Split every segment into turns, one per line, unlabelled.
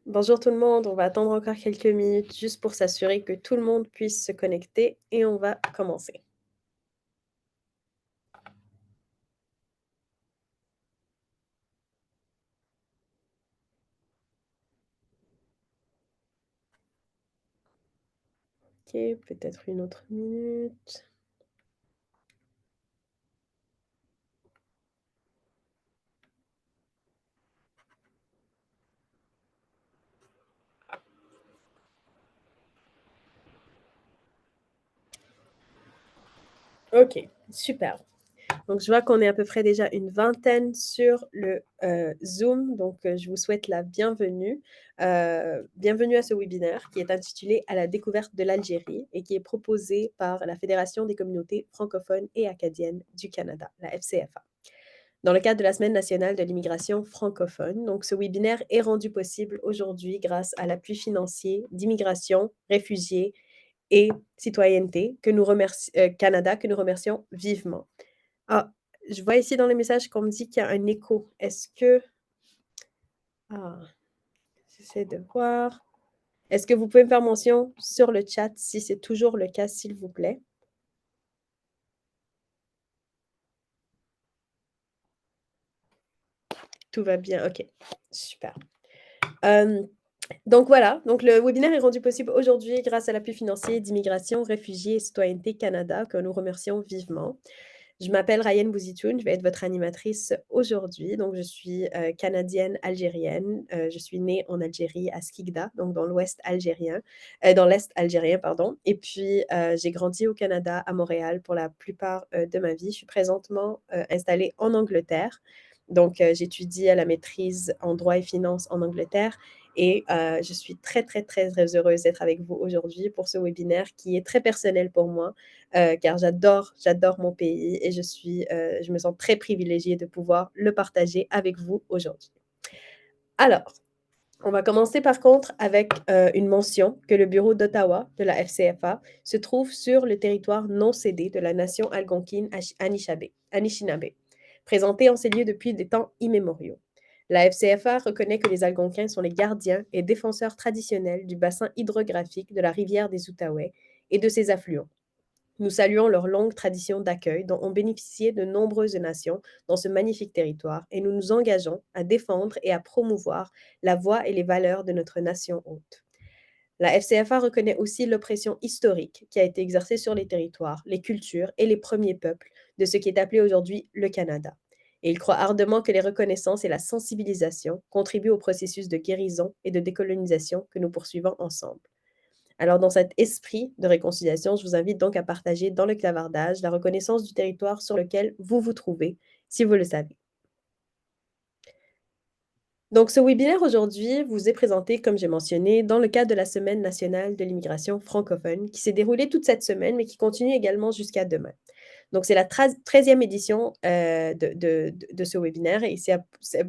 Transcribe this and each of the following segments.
Bonjour tout le monde, on va attendre encore quelques minutes juste pour s'assurer que tout le monde puisse se connecter et on va commencer. Ok, peut-être une autre minute. Ok, super. Donc, je vois qu'on est à peu près déjà une vingtaine sur le Zoom. Donc, je vous souhaite la bienvenue. Bienvenue à ce webinaire qui est intitulé À la découverte de l'Algérie et qui est proposé par la Fédération des communautés francophones et acadiennes du Canada, la FCFA, dans le cadre de la Semaine nationale de l'immigration francophone. Donc, ce webinaire est rendu possible aujourd'hui grâce à l'appui financier d'immigration, réfugiés et citoyenneté que nous Canada, que nous remercions vivement. Ah, je vois ici dans les messages qu'on me dit qu'il y a un écho. Est-ce que... Ah, j'essaie de voir. Est-ce que vous pouvez me faire mention sur le chat si c'est toujours le cas, s'il vous plaît? Tout va bien, ok, super. Donc voilà, donc le webinaire est rendu possible aujourd'hui grâce à l'appui financier d'Immigration, Réfugiés et Citoyenneté Canada, que nous remercions vivement. Je m'appelle Ryan Bouzitoun, je vais être votre animatrice aujourd'hui. Donc, je suis canadienne-algérienne. Je suis née en Algérie, à Skikda, donc dans l'ouest algérien, dans l'est algérien, pardon. Et puis, j'ai grandi au Canada, à Montréal, pour la plupart de ma vie. Je suis présentement installée en Angleterre. Donc, j'étudie à la maîtrise en droit et finances en Angleterre. Et je suis très, très, très, très heureuse d'être avec vous aujourd'hui pour ce webinaire qui est très personnel pour moi, car j'adore mon pays et je me sens très privilégiée de pouvoir le partager avec vous aujourd'hui. Alors, on va commencer par contre avec une mention que le bureau d'Ottawa de la FCFA se trouve sur le territoire non cédé de la nation algonquine Anishinaabe, présenté en ces lieux depuis des temps immémoriaux. La FCFA reconnaît que les Algonquins sont les gardiens et défenseurs traditionnels du bassin hydrographique de la rivière des Outaouais et de ses affluents. Nous saluons leur longue tradition d'accueil dont ont bénéficié de nombreuses nations dans ce magnifique territoire et nous nous engageons à défendre et à promouvoir la voix et les valeurs de notre nation hôte. La FCFA reconnaît aussi l'oppression historique qui a été exercée sur les territoires, les cultures et les premiers peuples de ce qui est appelé aujourd'hui le Canada. Et il croit ardemment que les reconnaissances et la sensibilisation contribuent au processus de guérison et de décolonisation que nous poursuivons ensemble. Alors, dans cet esprit de réconciliation, je vous invite donc à partager dans le clavardage la reconnaissance du territoire sur lequel vous vous trouvez, si vous le savez. Donc, ce webinaire aujourd'hui vous est présenté, comme j'ai mentionné, dans le cadre de la Semaine nationale de l'immigration francophone qui s'est déroulée toute cette semaine, mais qui continue également jusqu'à demain. Donc, c'est la 13e édition de ce webinaire et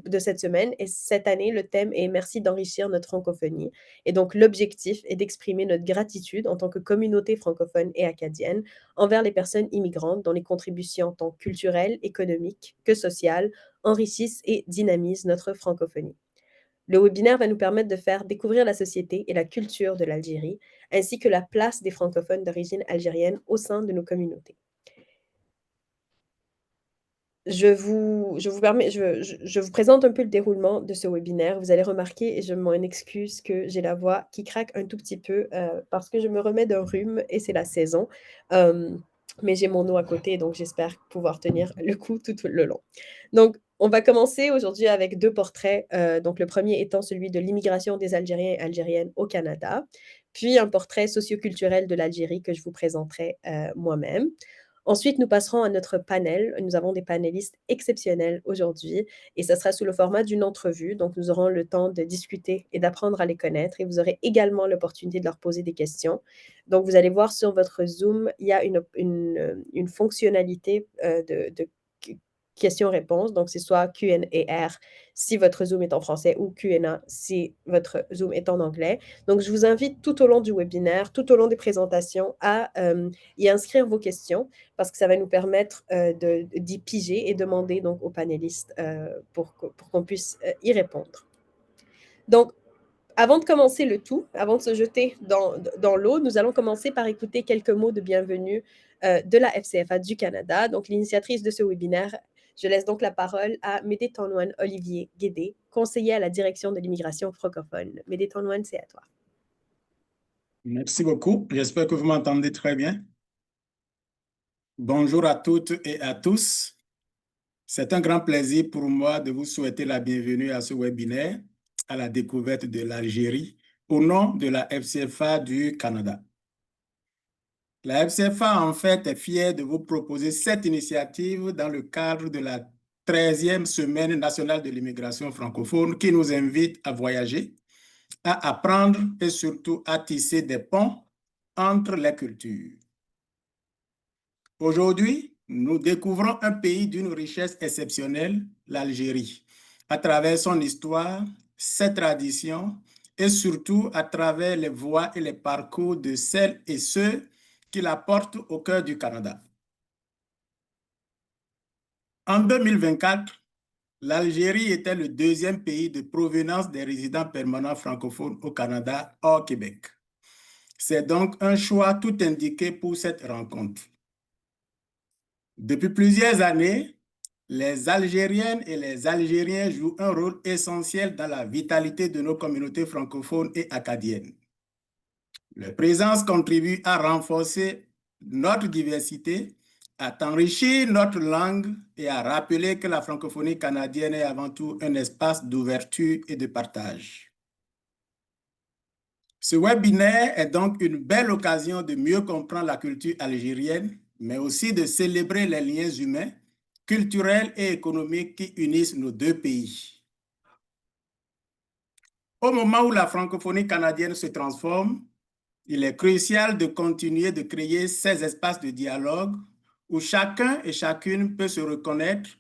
de cette semaine. Et cette année, le thème est Merci d'enrichir notre francophonie. Et donc, l'objectif est d'exprimer notre gratitude en tant que communauté francophone et acadienne envers les personnes immigrantes dont les contributions tant culturelles, économiques que sociales enrichissent et dynamisent notre francophonie. Le webinaire va nous permettre de faire découvrir la société et la culture de l'Algérie, ainsi que la place des francophones d'origine algérienne au sein de nos communautés. Je vous présente un peu le déroulement de ce webinaire. Vous allez remarquer, et je m'en excuse, que j'ai la voix qui craque un tout petit peu parce que je me remets d'un rhume et c'est la saison. Euh, mais j'ai mon eau à côté, donc j'espère pouvoir tenir le coup tout le long. Donc, on va commencer aujourd'hui avec deux portraits. Donc, le premier étant celui de l'immigration des Algériens et Algériennes au Canada, puis un portrait socioculturel de l'Algérie que je vous présenterai moi-même. Ensuite, nous passerons à notre panel. Nous avons des panélistes exceptionnels aujourd'hui et ça sera sous le format d'une entrevue. Donc, nous aurons le temps de discuter et d'apprendre à les connaître et vous aurez également l'opportunité de leur poser des questions. Donc, vous allez voir sur votre Zoom, il y a une fonctionnalité de questions-réponses. Donc, c'est soit Q&A si votre Zoom est en français ou Q&A si votre Zoom est en anglais. Donc, je vous invite tout au long du webinaire, tout au long des présentations, à y inscrire vos questions parce que ça va nous permettre d'y piger et demander donc aux panélistes pour qu'on puisse y répondre. Donc, avant de commencer le tout, avant de se jeter dans l'eau, nous allons commencer par écouter quelques mots de bienvenue de la FCFA du Canada. Donc, l'initiatrice de ce webinaire, je laisse donc la parole à Médé Tonouane Olivier Guédé, conseiller à la direction de l'immigration francophone. Médé Tonouane, c'est à toi.
Merci beaucoup. J'espère que vous m'entendez très bien. Bonjour à toutes et à tous. C'est un grand plaisir pour moi de vous souhaiter la bienvenue à ce webinaire à la découverte de l'Algérie au nom de la FCFA du Canada. La FCFA, en fait, est fière de vous proposer cette initiative dans le cadre de la 13e Semaine nationale de l'immigration francophone qui nous invite à voyager, à apprendre et surtout à tisser des ponts entre les cultures. Aujourd'hui, nous découvrons un pays d'une richesse exceptionnelle, l'Algérie, à travers son histoire, ses traditions et surtout à travers les voies et les parcours de celles et ceux qui la portent au cœur du Canada. En 2024, l'Algérie était le deuxième pays de provenance des résidents permanents francophones au Canada hors Québec. C'est donc un choix tout indiqué pour cette rencontre. Depuis plusieurs années, les Algériennes et les Algériens jouent un rôle essentiel dans la vitalité de nos communautés francophones et acadiennes. Leur présence contribue à renforcer notre diversité, à enrichir notre langue et à rappeler que la francophonie canadienne est avant tout un espace d'ouverture et de partage. Ce webinaire est donc une belle occasion de mieux comprendre la culture algérienne, mais aussi de célébrer les liens humains, culturels et économiques qui unissent nos deux pays. Au moment où la francophonie canadienne se transforme, il est crucial de continuer de créer ces espaces de dialogue où chacun et chacune peut se reconnaître,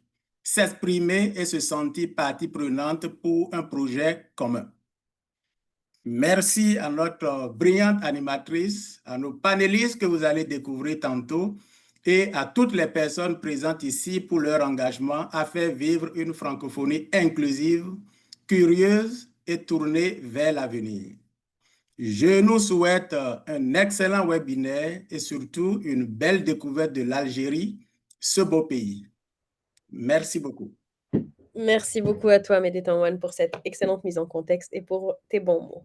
s'exprimer et se sentir partie prenante pour un projet commun. Merci à notre brillante animatrice, à nos panélistes que vous allez découvrir tantôt et à toutes les personnes présentes ici pour leur engagement à faire vivre une francophonie inclusive, curieuse et tournée vers l'avenir. Je nous souhaite un excellent webinaire et surtout une belle découverte de l'Algérie, ce beau pays. Merci beaucoup.
Merci beaucoup à toi, Médé Tonouane, pour cette excellente mise en contexte et pour tes bons mots.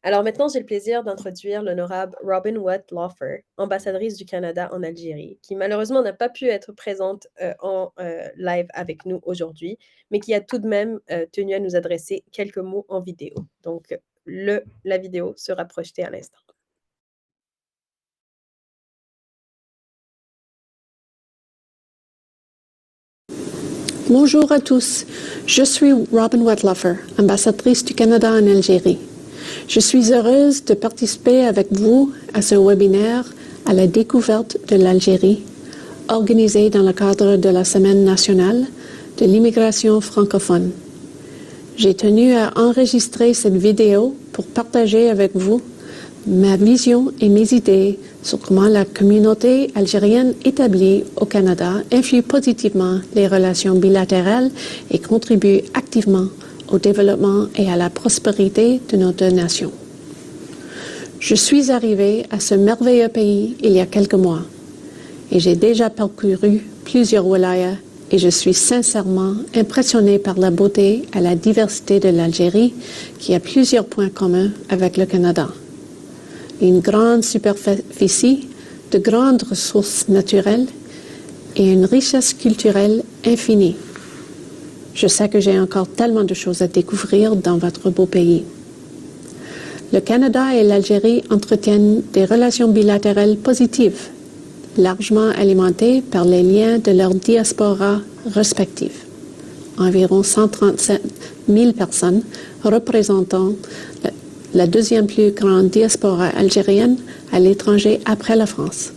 Alors maintenant, j'ai le plaisir d'introduire l'honorable Robin Watt Lawfer, ambassadrice du Canada en Algérie, qui malheureusement n'a pas pu être présente en live avec nous aujourd'hui, mais qui a tout de même tenu à nous adresser quelques mots en vidéo. Donc, la vidéo sera projetée à l'instant.
Bonjour à tous, je suis Robin Wetloffer, ambassadrice du Canada en Algérie. Je suis heureuse de participer avec vous à ce webinaire à la découverte de l'Algérie, organisé dans le cadre de la Semaine nationale de l'immigration francophone. J'ai tenu à enregistrer cette vidéo pour partager avec vous ma vision et mes idées sur comment la communauté algérienne établie au Canada influe positivement les relations bilatérales et contribue activement au développement et à la prospérité de nos deux nations. Je suis arrivée à ce merveilleux pays il y a quelques mois et j'ai déjà parcouru plusieurs wilayas et je suis sincèrement impressionnée par la beauté et la diversité de l'Algérie qui a plusieurs points communs avec le Canada. Une grande superficie, de grandes ressources naturelles et une richesse culturelle infinie. Je sais que j'ai encore tellement de choses à découvrir dans votre beau pays. Le Canada et l'Algérie entretiennent des relations bilatérales positives, largement alimentées par les liens de leurs diasporas respectives. Environ 137 000 personnes représentant la deuxième plus grande diaspora algérienne à l'étranger après la France.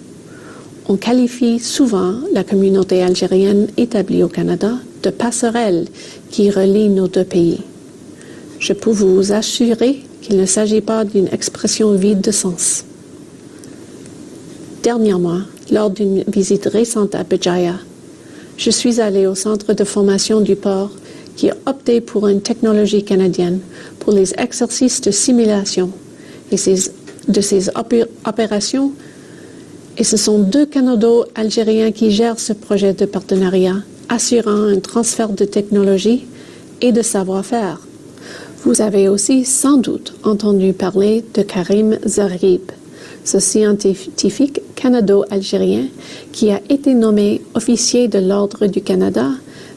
On qualifie souvent la communauté algérienne établie au Canada de passerelle qui relie nos deux pays. Je peux vous assurer qu'il ne s'agit pas d'une expression vide de sens. Dernièrement, lors d'une visite récente à Béjaïa, je suis allée au centre de formation du port qui a opté pour une technologie canadienne pour les exercices de simulation et de ces opérations. Et ce sont 2 Canado-Algériens qui gèrent ce projet de partenariat, assurant un transfert de technologie et de savoir-faire. Vous avez aussi sans doute entendu parler de Karim Zarib, ce scientifique canado-algérien qui a été nommé officier de l'Ordre du Canada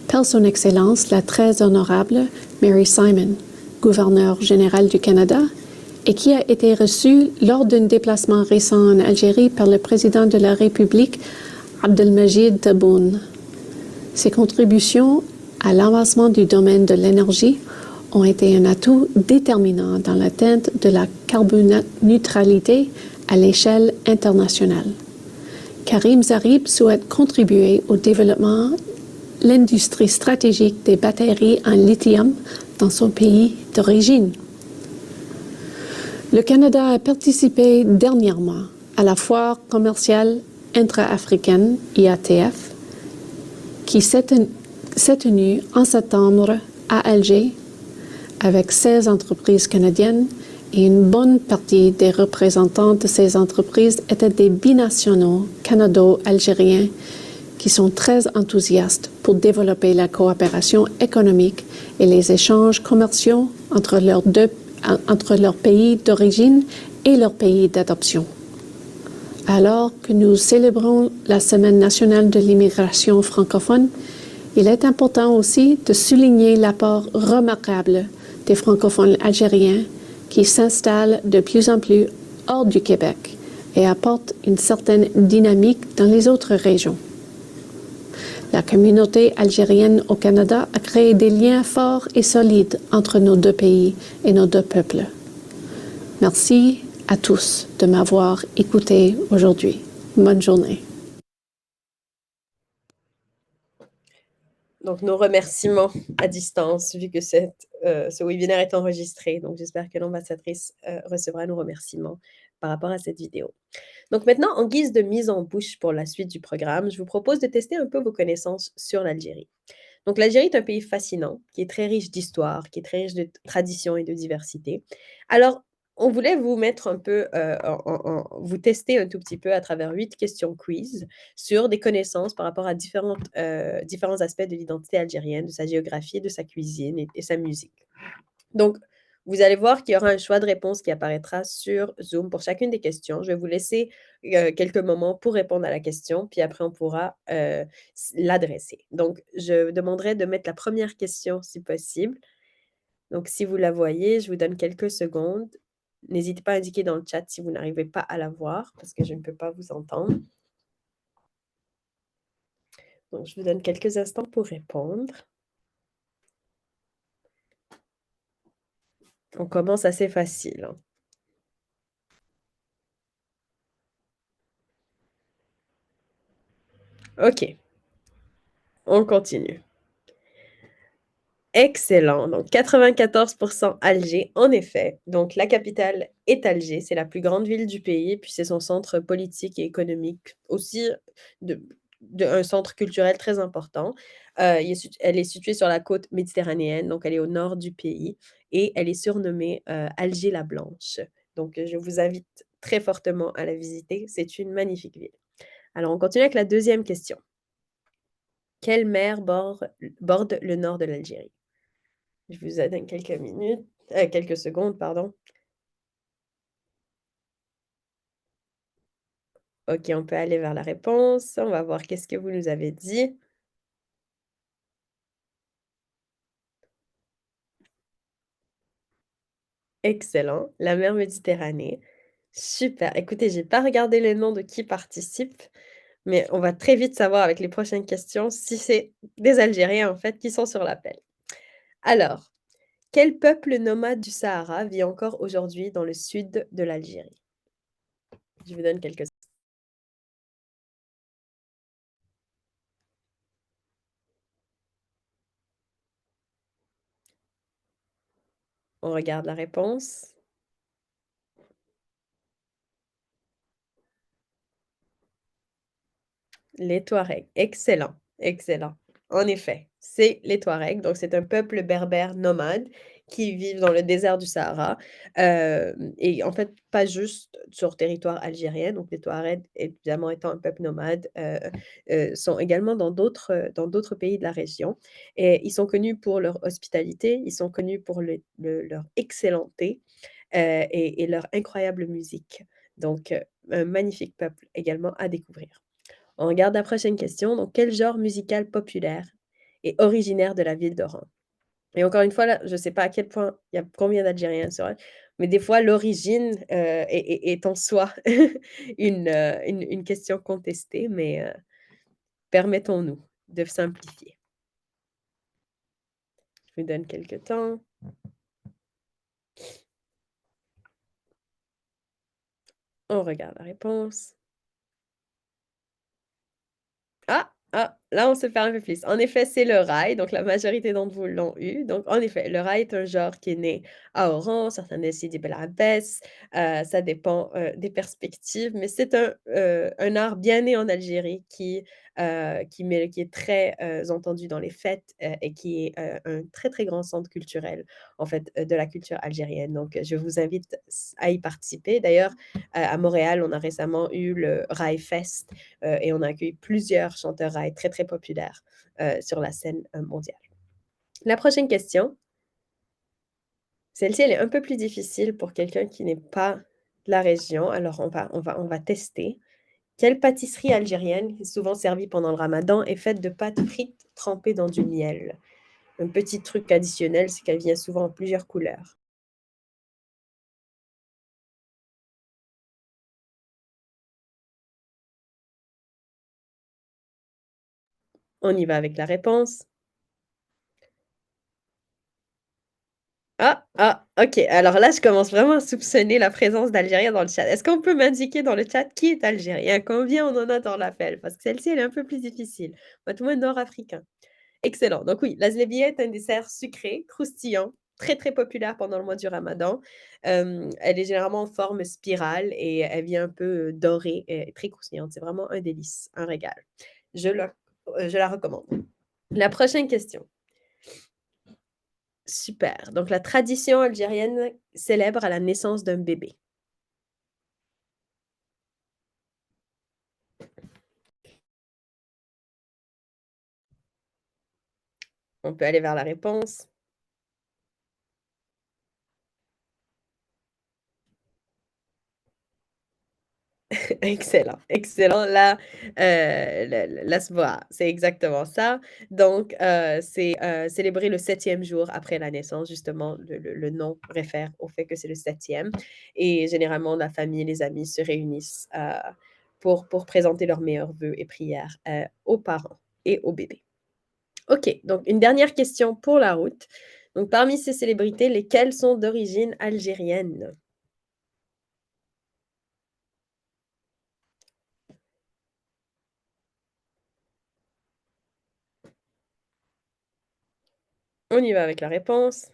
par son Excellence la très honorable Mary Simon, gouverneure générale du Canada, et qui a été reçu lors d'un déplacement récent en Algérie par le président de la République, Abdelmajid Tebboune. Ses contributions à l'avancement du domaine de l'énergie ont été un atout déterminant dans l'atteinte de la carboneutralité à l'échelle internationale. Karim Zarib souhaite contribuer au développement de l'industrie stratégique des batteries en lithium dans son pays d'origine. Le Canada a participé dernièrement à la foire commerciale intra-africaine, IATF, qui s'est tenue en septembre à Alger avec 16 entreprises canadiennes et une bonne partie des représentants de ces entreprises étaient des binationaux canado-algériens qui sont très enthousiastes pour développer la coopération économique et les échanges commerciaux entre leur pays d'origine et leur pays d'adoption. Alors que nous célébrons la Semaine nationale de l'immigration francophone, il est important aussi de souligner l'apport remarquable des francophones algériens qui s'installent de plus en plus hors du Québec et apportent une certaine dynamique dans les autres régions. La communauté algérienne au Canada a créé des liens forts et solides entre nos 2 pays et nos 2 peuples. Merci à tous de m'avoir écouté aujourd'hui. Bonne journée.
Donc, nos remerciements à distance, vu que ce webinaire est enregistré. Donc, j'espère que l'ambassadrice recevra nos remerciements par rapport à cette vidéo. Donc maintenant, en guise de mise en bouche pour la suite du programme, je vous propose de tester un peu vos connaissances sur l'Algérie. Donc l'Algérie est un pays fascinant, qui est très riche d'histoire, qui est très riche de traditions et de diversité. Alors, on voulait vous mettre un peu, vous tester un tout petit peu à travers 8 questions quiz sur des connaissances par rapport à différents aspects de l'identité algérienne, de sa géographie, de sa cuisine et sa musique. Donc, vous allez voir qu'il y aura un choix de réponse qui apparaîtra sur Zoom pour chacune des questions. Je vais vous laisser quelques moments pour répondre à la question, puis après, on pourra l'adresser. Donc, je demanderai de mettre la première question si possible. Donc, si vous la voyez, je vous donne quelques secondes. N'hésitez pas à indiquer dans le chat si vous n'arrivez pas à la voir, parce que je ne peux pas vous entendre. Donc, je vous donne quelques instants pour répondre. On commence assez facile, hein. OK, on continue. Excellent, donc 94 Alger, en effet. Donc la capitale est Alger, c'est la plus grande ville du pays, puis c'est son centre politique et économique, aussi de un centre culturel très important. Elle est située sur la côte méditerranéenne, donc elle est au nord du pays et elle est surnommée, Alger la Blanche. Donc je vous invite très fortement à la visiter, c'est une magnifique ville. Alors on continue avec la deuxième question. Quelle mer borde le nord de l'Algérie? Je vous donne quelques secondes, pardon. OK, on peut aller vers la réponse. On va voir qu'est-ce que vous nous avez dit. Excellent, la mer Méditerranée. Super. Écoutez, j'ai pas regardé les noms de qui participe, mais on va très vite savoir avec les prochaines questions si c'est des Algériens, en fait, qui sont sur l'appel. Alors, quel peuple nomade du Sahara vit encore aujourd'hui dans le sud de l'Algérie? Je vous donne quelques. On regarde la réponse. Les Touaregs. Excellent, excellent. En effet, c'est les Touaregs. Donc c'est un peuple berbère nomade qui vivent dans le désert du Sahara, et en fait, pas juste sur territoire algérien. Donc les Touaregs, évidemment étant un peuple nomade, sont également dans d'autres pays de la région et ils sont connus pour leur hospitalité, ils sont connus pour leur excellent thé, et leur incroyable musique. Donc un magnifique peuple également à découvrir. On regarde la prochaine question. Donc, quel genre musical populaire est originaire de la ville d'Oran? Et encore une fois, là, je ne sais pas à quel point il y a combien d'Algériens sur elle, mais des fois, l'origine est en soi une question contestée, mais permettons-nous de simplifier. Je vous donne quelques temps. On regarde la réponse. Là, on se perd un peu plus. En effet, c'est le rail, donc la majorité d'entre vous l'ont eu. Donc, en effet, le rail est un genre qui est né à Oran, certains disent Sidi Bel Abbès, ça dépend, des perspectives, mais c'est un art bien né en Algérie qui est très, entendu dans les fêtes, et qui est, un très, très grand centre culturel, en fait, de la culture algérienne. Donc, je vous invite à y participer. D'ailleurs, à Montréal, on a récemment eu le Rail Fest, et on a accueilli plusieurs chanteurs raï très, très populaires sur la scène mondiale. La prochaine question, celle-ci, elle est un peu plus difficile pour quelqu'un qui n'est pas de la région. Alors, on va tester. Quelle pâtisserie algérienne, souvent servie pendant le ramadan, est faite de pâtes frites trempées dans du miel? Un petit truc additionnel, c'est qu'elle vient souvent en plusieurs couleurs. On y va avec la réponse. OK. Alors là, je commence vraiment à soupçonner la présence d'Algériens dans le chat. Est-ce qu'on peut m'indiquer dans le chat qui est algérien? Combien on en a dans l'appel? Parce que celle-ci, elle est un peu plus difficile. Moi, nord-africain. Excellent. Donc oui, la zlébia est un dessert sucré, croustillant, très, très populaire pendant le mois du ramadan. Elle est généralement en forme spirale et elle vient un peu dorée et très croustillante. C'est vraiment un délice, un régal. Je la recommande. La prochaine question. Super. Donc la tradition algérienne célèbre à la naissance d'un bébé. On peut aller vers la réponse. Excellent, excellent. La Svoa, c'est exactement ça. Donc, c'est, célébrer le 7e jour après la naissance, justement, le nom réfère au fait que c'est le 7e et généralement la famille et les amis se réunissent, pour présenter leurs meilleurs vœux et prières, aux parents et au bébé. OK, donc une dernière question pour la route. Donc parmi ces célébrités, lesquelles sont d'origine algérienne? On y va avec la réponse.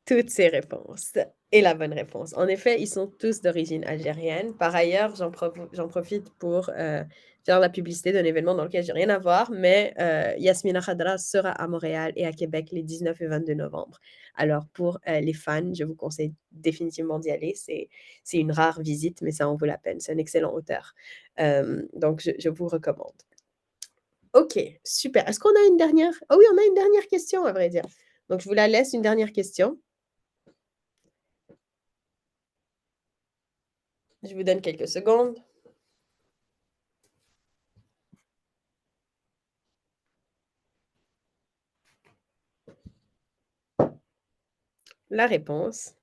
Toutes ces réponses est la bonne réponse. En effet, ils sont tous d'origine algérienne. Par ailleurs, j'en profite pour, faire la publicité d'un événement dans lequel j'ai rien à voir, mais, Yasmina Khadra sera à Montréal et à Québec les 19 et 22 novembre. Alors pour, les fans, je vous conseille définitivement d'y aller. C'est une rare visite, mais ça en vaut la peine. C'est un excellent auteur. Donc je vous recommande. OK, super. Est-ce qu'on a une dernière? Ah oui, on a une dernière question à vrai dire. Donc je vous la laisse, une dernière question. Je vous donne quelques secondes. La réponse.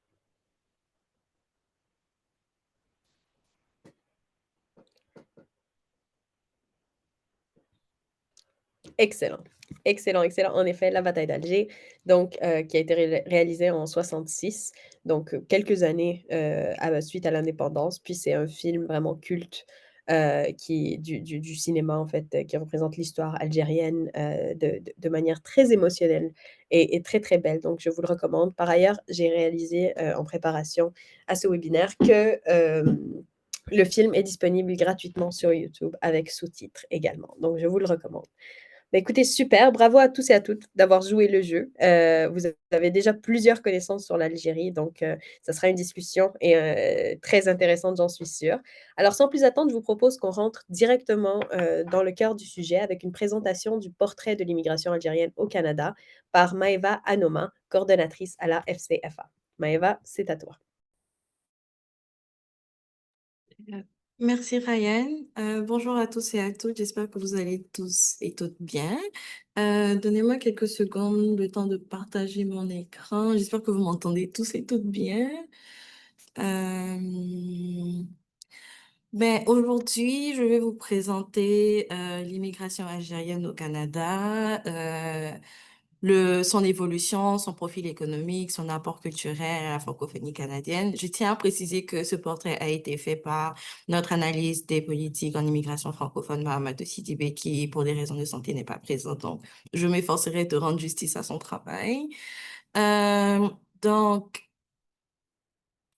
Excellent. Excellent, excellent. En effet, la bataille d'Alger, donc qui a été réalisée en 66, donc quelques années, suite à l'indépendance. Puis c'est un film vraiment culte, du cinéma, en fait, qui représente l'histoire algérienne, de manière très émotionnelle et très, très belle. Donc je vous le recommande. Par ailleurs, j'ai réalisé, en préparation à ce webinaire que, le film est disponible gratuitement sur YouTube avec sous-titres également. Donc je vous le recommande. Bah, écoutez, super, bravo à tous et à toutes d'avoir joué le jeu. Vous avez déjà plusieurs connaissances sur l'Algérie, donc ça sera une discussion et très intéressante, j'en suis sûre. Alors sans plus attendre, je vous propose qu'on rentre directement, dans le cœur du sujet avec une présentation du portrait de l'immigration algérienne au Canada par Maëva Anoma, coordonnatrice à la FCFA. Maëva, c'est à toi.
Merci Ryan. Bonjour à tous et à toutes. J'espère que vous allez tous et toutes bien. Donnez-moi quelques secondes, le temps de partager mon écran. J'espère que vous m'entendez tous et toutes bien. Euh, Aujourd'hui, je vais vous présenter l'immigration algérienne au Canada, son évolution, son profil économique, son apport culturel à la francophonie canadienne. Je tiens à préciser que ce portrait a été fait par notre analyste des politiques en immigration francophone, Mahamadou Sidibé, qui, pour des raisons de santé, n'est pas présent. Donc, je m'efforcerai de rendre justice à son travail. Euh, donc,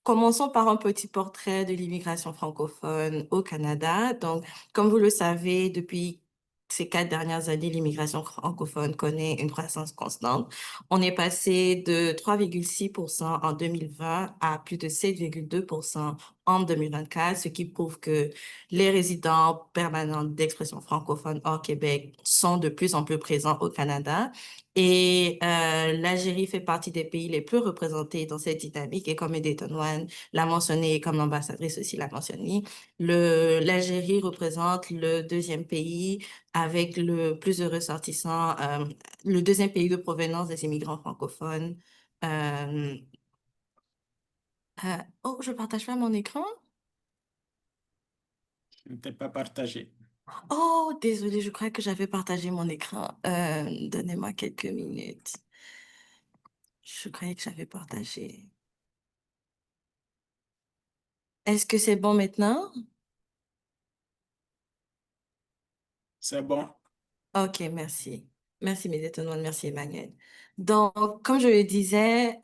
Commençons par un petit portrait de l'immigration francophone au Canada. Donc, comme vous le savez, depuis ces 4 dernières années, l'immigration francophone connaît une croissance constante. On est passé de 3,6% en 2020 à plus de 7,2% en 2024, ce qui prouve que les résidents permanents d'expression francophone hors Québec sont de plus en plus présents au Canada. Et l'Algérie fait partie des pays les plus représentés dans cette dynamique. Et comme Edith One l'a mentionné, et comme l'ambassadrice aussi l'a mentionné, l'Algérie représente le deuxième pays avec le plus de ressortissants, le deuxième pays de provenance des immigrants francophones. Euh, oh, je partage pas mon écran?
Je ne t'ai pas partagé.
Oh, désolée, je crois que j'avais partagé mon écran. Donnez-moi quelques minutes. Je croyais que j'avais partagé. Est-ce que c'est bon maintenant?
C'est bon.
Ok, merci. Merci, mes étonnements. Merci, Emmanuel. Donc, comme je le disais,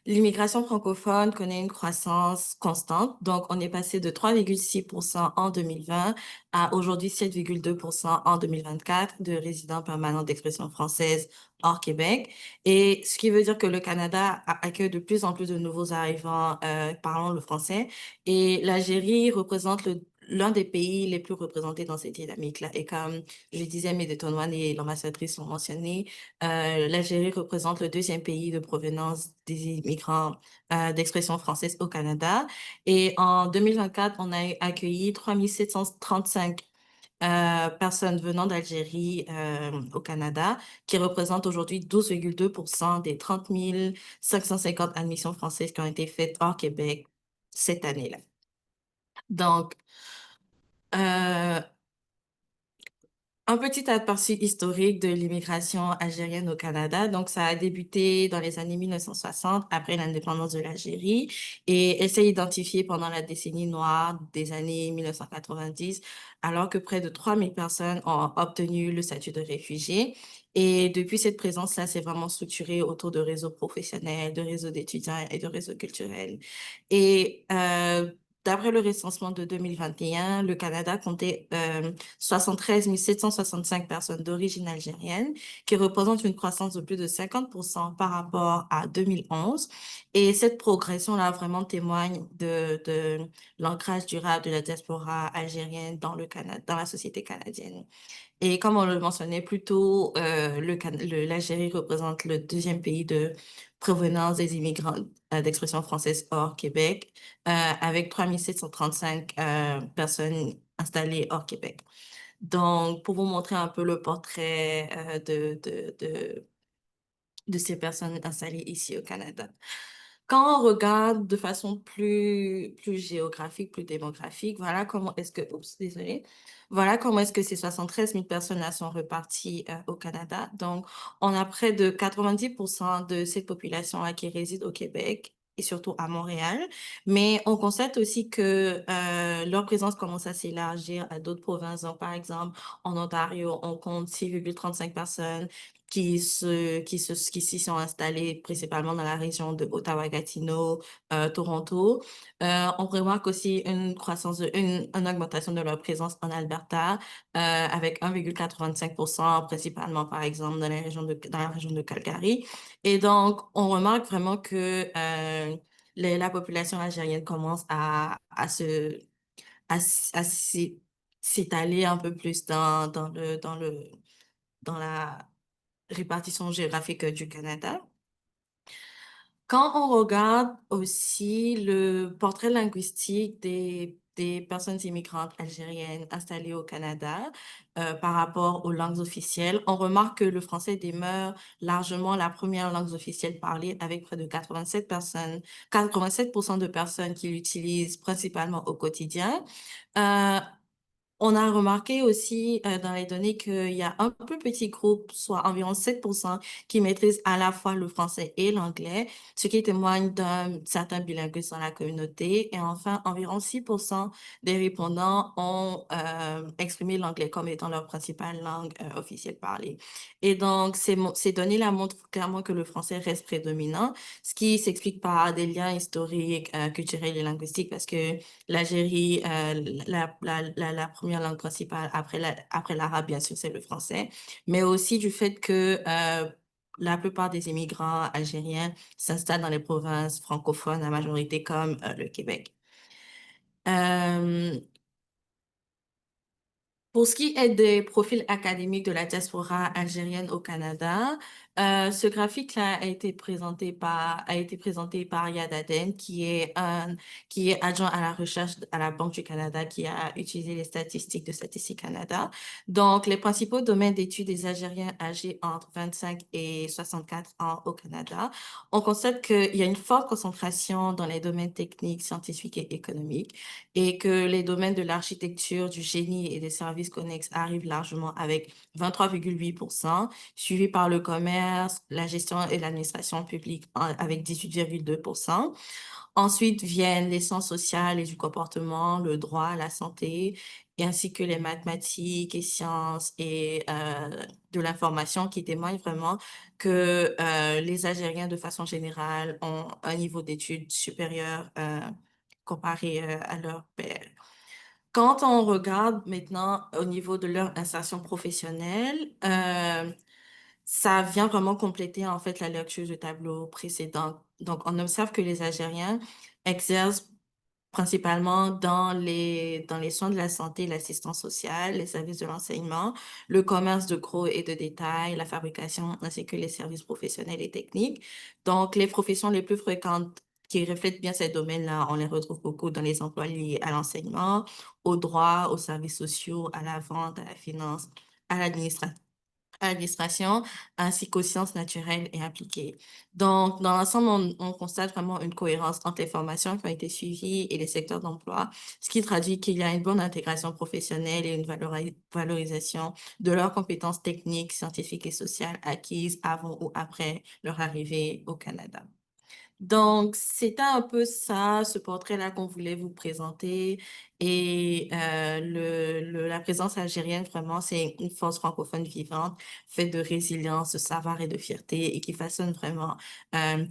l'immigration francophone connaît une croissance constante. Donc, on est passé de 3,6% en 2020 à aujourd'hui 7,2% en 2024 de résidents permanents d'expression française hors Québec. Et ce qui veut dire que le Canada accueille de plus en plus de nouveaux arrivants parlant le français. Et l'Algérie représente l'un des pays les plus représentés dans cette dynamique-là. Et comme je disais, Médétonoine et l'ambassadrice l'ont mentionné, l'Algérie représente le deuxième pays de provenance des immigrants d'expression française au Canada. Et en 2024, on a accueilli 3735 personnes venant d'Algérie au Canada, qui représentent aujourd'hui 12,2% des 30 550 admissions françaises qui ont été faites hors Québec cette année-là. Donc, euh, un petit aperçu historique de l'immigration algérienne au Canada. Donc, ça a débuté dans les années 1960, après l'indépendance de l'Algérie, et elle s'est identifiée pendant la décennie noire des années 1990, alors que près de 3000 personnes ont obtenu le statut de réfugié. Et depuis cette présence-là, c'est vraiment structuré autour de réseaux professionnels, de réseaux d'étudiants et de réseaux culturels. Et d'après le recensement de 2021, le Canada comptait 73 765 personnes d'origine algérienne, qui représentent une croissance de plus de 50% par rapport à 2011. Et cette progression-là vraiment témoigne de l'ancrage durable de la diaspora algérienne dans le Canada, dans la société canadienne. Et comme on le mentionnait plus tôt, l'Algérie représente le deuxième pays de provenance des immigrants d'expression française hors Québec, avec 3735 personnes installées hors Québec. Donc, pour vous montrer un peu le portrait de ces personnes installées ici au Canada. Quand on regarde de façon plus géographique, plus démographique, voilà comment est-ce que, oups, désolé, voilà comment est-ce que ces 73 000 personnes-là sont reparties au Canada. Donc, on a près de 90% de cette population-là qui réside au Québec et surtout à Montréal. Mais on constate aussi que leur présence commence à s'élargir à d'autres provinces. Donc, par exemple, en Ontario, on compte 6,35 personnes qui s'y sont installées principalement dans la région de Ottawa-Gatineau, Toronto. On remarque aussi une augmentation de leur présence en Alberta, avec 1,85%, principalement, par exemple, dans la région de Calgary. Et donc, on remarque vraiment que la population algérienne commence à, s- à s'é- s'étaler un peu plus dans la répartition géographique du Canada. Quand on regarde aussi le portrait linguistique des personnes immigrantes algériennes installées au Canada, par rapport aux langues officielles, on remarque que le français demeure largement la première langue officielle parlée avec près de 87% de personnes qui l'utilisent principalement au quotidien. Euh, on a remarqué aussi dans les données qu'il y a un peu petit groupe, soit environ 7%, qui maîtrisent à la fois le français et l'anglais, ce qui témoigne d'un certain bilinguisme dans la communauté. Et enfin, environ 6% des répondants ont exprimé l'anglais comme étant leur principale langue officielle parlée. Et donc, ces données-là montrent clairement que le français reste prédominant, ce qui s'explique par des liens historiques, culturels et linguistiques, parce que l'Algérie, la première langue principale après l'arabe, bien sûr, c'est le français, mais aussi du fait que la plupart des immigrants algériens s'installent dans les provinces francophones à majorité comme le Québec. Euh, pour ce qui est des profils académiques de la diaspora algérienne au Canada, ce graphique-là a été présenté par Yad Aden, qui est adjoint à la recherche à la Banque du Canada, qui a utilisé les statistiques de Statistique Canada. Donc, les principaux domaines d'études des Algériens âgés entre 25 et 64 ans au Canada, on constate qu'il y a une forte concentration dans les domaines techniques, scientifiques et économiques, et que les domaines de l'architecture, du génie et des services connexes arrivent largement avec 23,8%, suivi par le commerce, la gestion et l'administration publique avec 18,2%. Ensuite viennent les sciences sociales et du comportement, le droit, la santé, et ainsi que les mathématiques et sciences et de l'information qui témoignent vraiment que les Algériens, de façon générale, ont un niveau d'études supérieur comparé à leurs pairs. Quand on regarde maintenant au niveau de leur insertion professionnelle, ça vient vraiment compléter en fait la lecture du tableau précédent. Donc, on observe que les Algériens exercent principalement dans les soins de la santé, l'assistance sociale, les services de l'enseignement, le commerce de gros et de détail, la fabrication, ainsi que les services professionnels et techniques. Donc, les professions les plus fréquentes qui reflètent bien ces domaines-là, on les retrouve beaucoup dans les emplois liés à l'enseignement, au droit, aux services sociaux, à la vente, à la finance, à l'administration, ainsi qu'aux sciences naturelles et appliquées. Donc, dans l'ensemble, on constate vraiment une cohérence entre les formations qui ont été suivies et les secteurs d'emploi, ce qui traduit qu'il y a une bonne intégration professionnelle et une valorisation de leurs compétences techniques, scientifiques et sociales acquises avant ou après leur arrivée au Canada. Donc, c'était un peu ça, ce portrait-là qu'on voulait vous présenter. Et la présence algérienne, vraiment, c'est une force francophone vivante, faite de résilience, de savoir et de fierté, et qui façonne vraiment,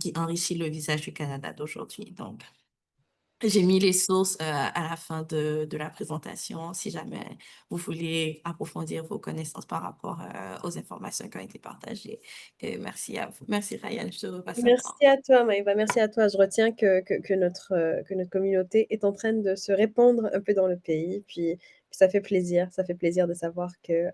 qui enrichit le visage du Canada d'aujourd'hui. Donc, j'ai mis les sources à la fin de la présentation, si jamais vous voulez approfondir vos connaissances par rapport aux informations qui ont été partagées. Et merci à vous. Merci, Ryan. Je te repasse la parole.
Merci à toi, Maëva, merci à toi. Je retiens que notre communauté est en train de se répandre un peu dans le pays, puis ça fait plaisir de savoir que,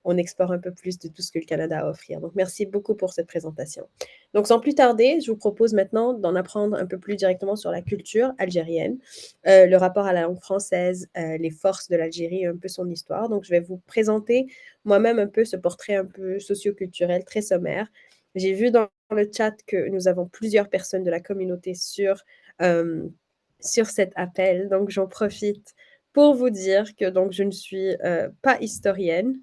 on explore un peu plus de tout ce que le Canada a à offrir. Donc merci beaucoup pour cette présentation. Donc sans plus tarder, je vous propose maintenant d'en apprendre un peu plus directement sur la culture algérienne, le rapport à la langue française, les forces de l'Algérie et un peu son histoire. Donc je vais vous présenter moi-même un peu ce portrait un peu socio-culturel très sommaire. J'ai vu dans le chat que nous avons plusieurs personnes de la communauté sur cet appel, donc j'en profite pour vous dire que donc je ne suis, pas historienne,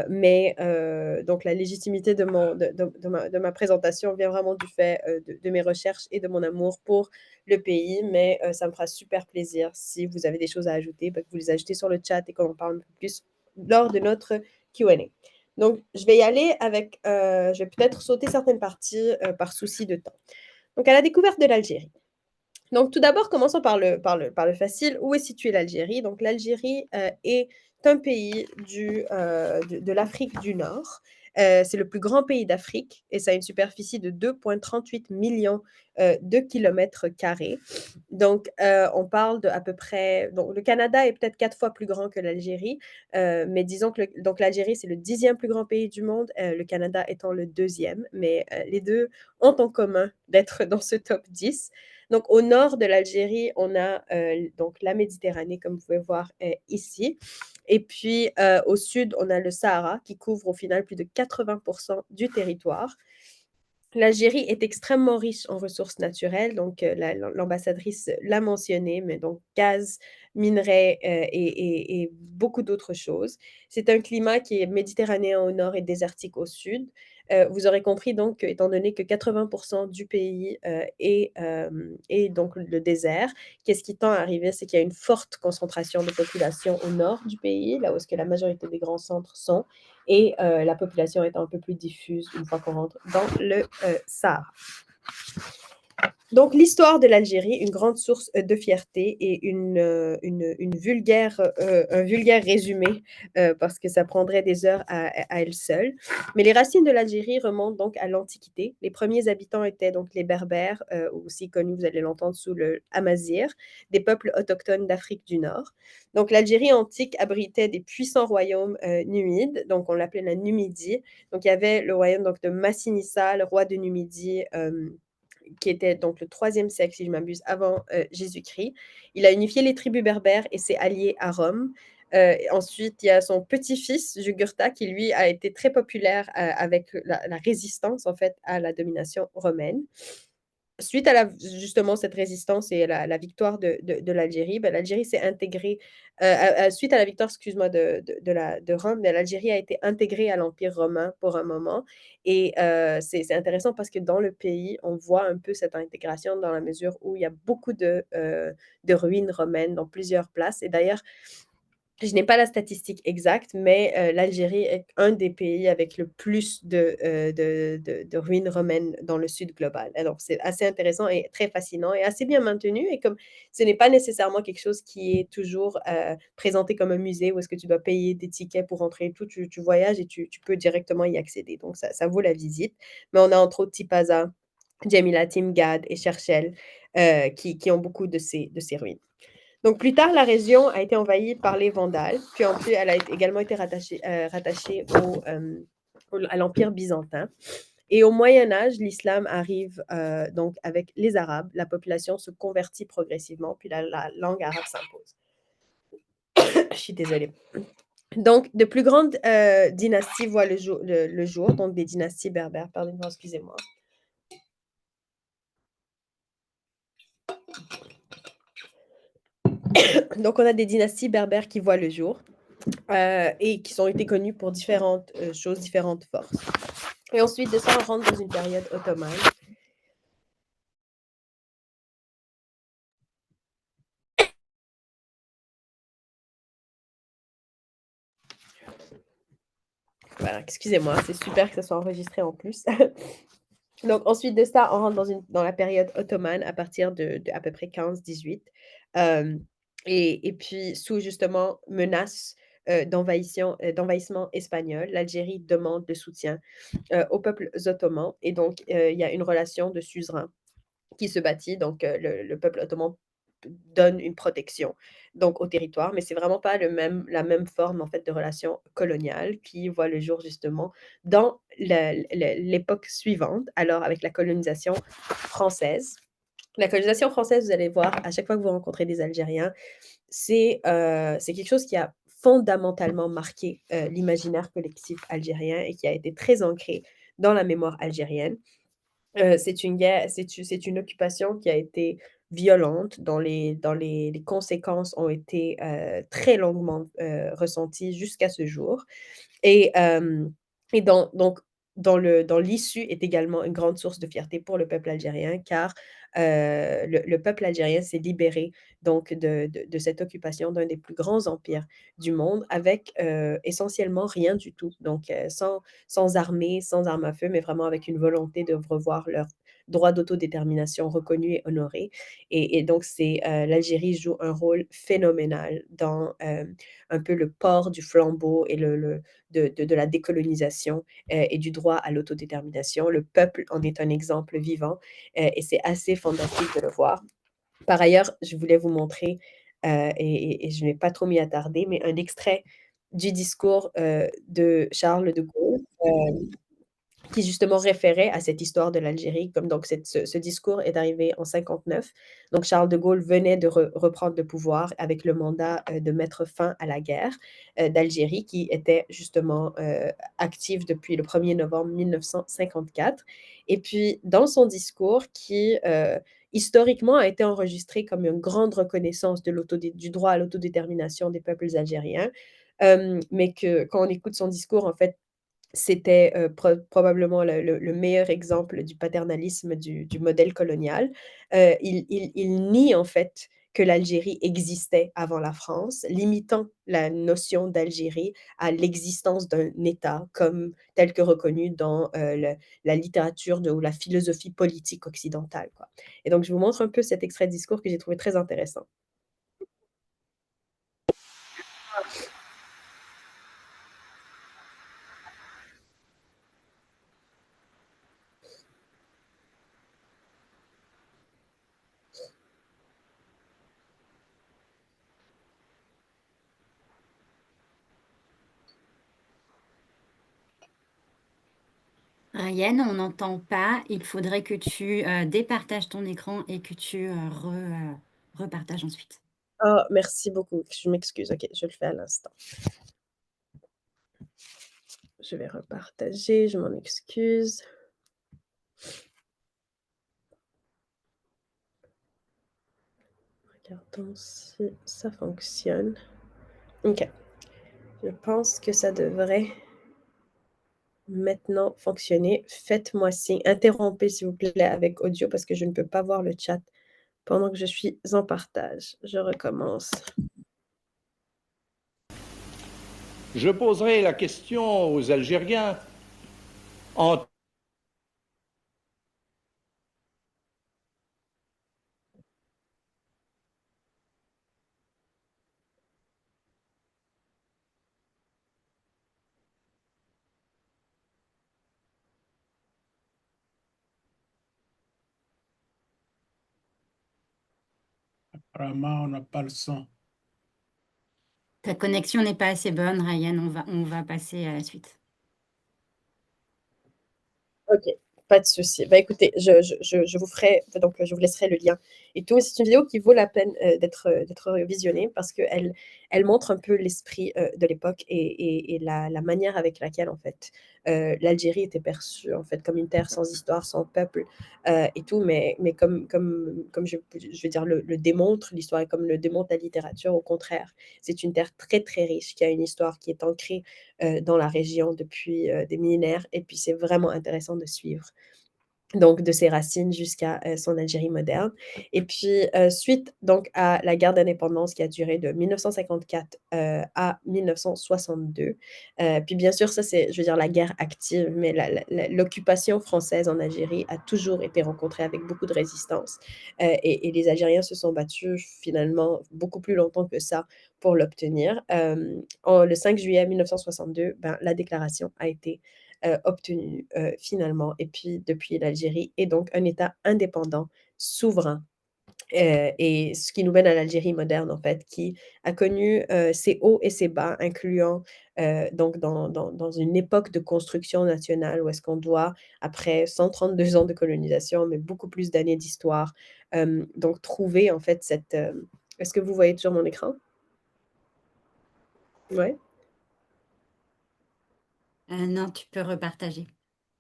mais donc la légitimité de ma présentation vient vraiment du fait, de mes recherches et de mon amour pour le pays, mais ça me fera super plaisir si vous avez des choses à ajouter, bah, que vous les ajoutez sur le chat et qu'on en parle un peu plus lors de notre Q&A. Donc je vais y aller avec, je vais peut-être sauter certaines parties, par souci de temps. Donc à la découverte de l'Algérie. Donc tout d'abord, commençons par le facile. Où est située l'Algérie? Donc l'Algérie, est un pays de l'Afrique du Nord. C'est le plus grand pays d'Afrique et ça a une superficie de 2,38 millions, de kilomètres carrés. Donc on parle de à peu près donc le Canada est peut-être 4 fois plus grand que l'Algérie, mais disons que donc l'Algérie, c'est le 10e plus grand pays du monde, le Canada étant le 2e, mais les 2 ont en commun d'être dans ce top 10. Donc, au nord de l'Algérie, on a donc la Méditerranée, comme vous pouvez voir ici. Et puis, au sud, on a le Sahara, qui couvre au final plus de 80% du territoire. L'Algérie est extrêmement riche en ressources naturelles, donc l'ambassadrice l'a mentionné, mais donc gaz, minerais et beaucoup d'autres choses. C'est un climat qui est méditerranéen au nord et désertique au sud. Vous aurez compris donc, étant donné que 80% du pays est donc le désert, qu'est-ce qui tend à arriver, c'est qu'il y a une forte concentration de population au nord du pays, là où est-ce que la majorité des grands centres sont, et la population est un peu plus diffuse une fois qu'on rentre dans le Sahara. Donc, l'histoire de l'Algérie, une grande source de fierté et un vulgaire résumé, parce que ça prendrait des heures à elle seule. Mais les racines de l'Algérie remontent donc à l'Antiquité. Les premiers habitants étaient donc les Berbères, aussi connus, vous allez l'entendre, sous le Amazigh, des peuples autochtones d'Afrique du Nord. Donc, l'Algérie antique abritait des puissants royaumes numides, donc on l'appelait la Numidie. Donc, il y avait le royaume donc, de Massinissa, le roi de Numidie, qui était donc le 3e siècle, si je m'abuse, avant Jésus-Christ. Il a unifié les tribus berbères et s'est allié à Rome. Ensuite, il y a son petit-fils, Jugurtha, qui lui a été très populaire avec la résistance en fait à la domination romaine. Suite à justement cette résistance et la victoire de l'Algérie, ben, l'Algérie s'est intégrée, suite à la victoire, excuse-moi, de Rome, ben, l'Algérie a été intégrée à l'Empire romain pour un moment. Et c'est intéressant parce que dans le pays, on voit un peu cette intégration dans la mesure où il y a beaucoup de ruines romaines dans plusieurs places. Et d'ailleurs, je n'ai pas la statistique exacte, mais l'Algérie est un des pays avec le plus de ruines romaines dans le sud global. Alors, c'est assez intéressant et très fascinant et assez bien maintenu. Et comme ce n'est pas nécessairement quelque chose qui est toujours présenté comme un musée où est-ce que tu dois payer des tickets pour entrer et tout, tu voyages et tu peux directement y accéder. Donc, ça vaut la visite. Mais on a entre autres Tipaza, Djemilatim, Gad et Cherchel qui ont beaucoup de ces ruines. Donc plus tard, la région a été envahie par les Vandales, puis ensuite elle a également été rattachée à l'Empire byzantin. Et au Moyen Âge, l'islam arrive donc avec les Arabes, la population se convertit progressivement, puis la langue arabe s'impose. Je suis désolée. Donc, de plus grandes dynasties voient le jour, donc des dynasties berbères, pardonnez-moi, excusez-moi. Donc, on a des dynasties berbères qui voient le jour et qui ont été connues pour différentes choses, différentes forces. Et ensuite de ça, on rentre dans une période ottomane. Voilà, excusez-moi, c'est super que ça soit enregistré en plus. Donc ensuite de ça, on rentre dans la période ottomane à partir de à peu près 15-18. Et puis sous justement menace d'envahissement espagnol, l'Algérie demande le soutien aux peuples ottomans. Et donc, il y a une relation de suzerain qui se bâtit. Donc, le peuple ottoman donne une protection donc au territoire, mais c'est vraiment pas la même forme en fait de relation coloniale qui voit le jour justement dans l'époque suivante, alors avec la colonisation française. La colonisation française, vous allez voir, à chaque fois que vous rencontrez des Algériens, c'est quelque chose qui a fondamentalement marqué l'imaginaire collectif algérien et qui a été très ancré dans la mémoire algérienne. C'est une guerre, c'est une occupation qui a été violente, dont les conséquences ont été, très longuement, ressenties jusqu'à ce jour. Et hem et donc dans l'issue est également une grande source de fierté pour le peuple algérien car, le peuple algérien s'est libéré donc de cette occupation d'un des plus grands empires du monde avec, essentiellement rien du tout. Donc, sans armée, sans armes à feu, mais vraiment avec une volonté de revoir leur droit d'autodétermination reconnu et honoré. Et donc l'Algérie joue un rôle phénoménal dans, un peu le port du flambeau et le de la décolonisation, et du droit à l'autodétermination. Le peuple en est un exemple vivant, et c'est assez fantastique de le voir. Par ailleurs, je voulais vous montrer, et je ne vais pas trop m'y attarder, mais un extrait du discours, de Charles de Gaulle, qui justement référait à cette histoire de l'Algérie, comme donc ce discours est arrivé en 59. Donc Charles de Gaulle venait de reprendre le pouvoir avec le mandat, de mettre fin à la guerre, d'Algérie qui était justement, active depuis le 1er novembre 1954. Et puis dans son discours qui, historiquement a été enregistré comme une grande reconnaissance de du droit à l'autodétermination des peuples algériens, mais que quand on écoute son discours, en fait, c'était, probablement le meilleur exemple du paternalisme du modèle colonial. Il nie en fait que l'Algérie existait avant la France, limitant la notion d'Algérie à l'existence d'un État comme tel que reconnu dans, le la littérature ou la philosophie politique occidentale, quoi. Et donc je vous montre un peu cet extrait de discours que j'ai trouvé très intéressant.
Ryan, on n'entend pas. Il faudrait que tu départages ton écran et que tu repartages ensuite.
Ah, merci beaucoup. Je m'excuse. OK, je le fais à l'instant. Je vais repartager, je m'en excuse. Regardons si ça fonctionne. OK. Je pense que ça devrait maintenant fonctionner. Faites-moi signe. Interrompez, s'il vous plaît, avec audio parce que je ne peux pas voir le chat pendant que je suis en partage. Je recommence.
Je poserai la question aux Algériens en
Apparemment, on n'a pas le son.
Ta connexion n'est pas assez bonne, Ryan. On va passer à la suite.
OK, pas de souci. Bah, écoutez, je vous ferai donc je vous laisserai le lien et tout. C'est une vidéo qui vaut la peine, d'être visionnée parce qu'elle montre un peu l'esprit, de l'époque et la manière avec laquelle, en fait, l'Algérie était perçue, en fait, comme une terre sans histoire, sans peuple, et tout. Mais comme je vais dire le démontre l'histoire et comme le démontre la littérature, au contraire, c'est une terre très, très riche qui a une histoire qui est ancrée, dans la région depuis, des millénaires et puis c'est vraiment intéressant de suivre donc de ses racines jusqu'à, son Algérie moderne et puis, suite donc à la guerre d'indépendance qui a duré de 1954, à 1962, puis bien sûr ça c'est je veux dire la guerre active, mais l'occupation française en Algérie a toujours été rencontrée avec beaucoup de résistance, et les Algériens se sont battus finalement beaucoup plus longtemps que ça pour l'obtenir. Le 5 juillet 1962, ben, la déclaration a été obtenu, finalement et puis depuis l'Algérie est donc un État indépendant, souverain, et ce qui nous mène à l'Algérie moderne en fait, qui a connu, ses hauts et ses bas, incluant, donc dans une époque de construction nationale où est-ce qu'on doit, après 132 ans de colonisation, mais beaucoup plus d'années d'histoire, donc trouver en fait est-ce que vous voyez toujours mon écran? Ouais?
Non, tu peux repartager.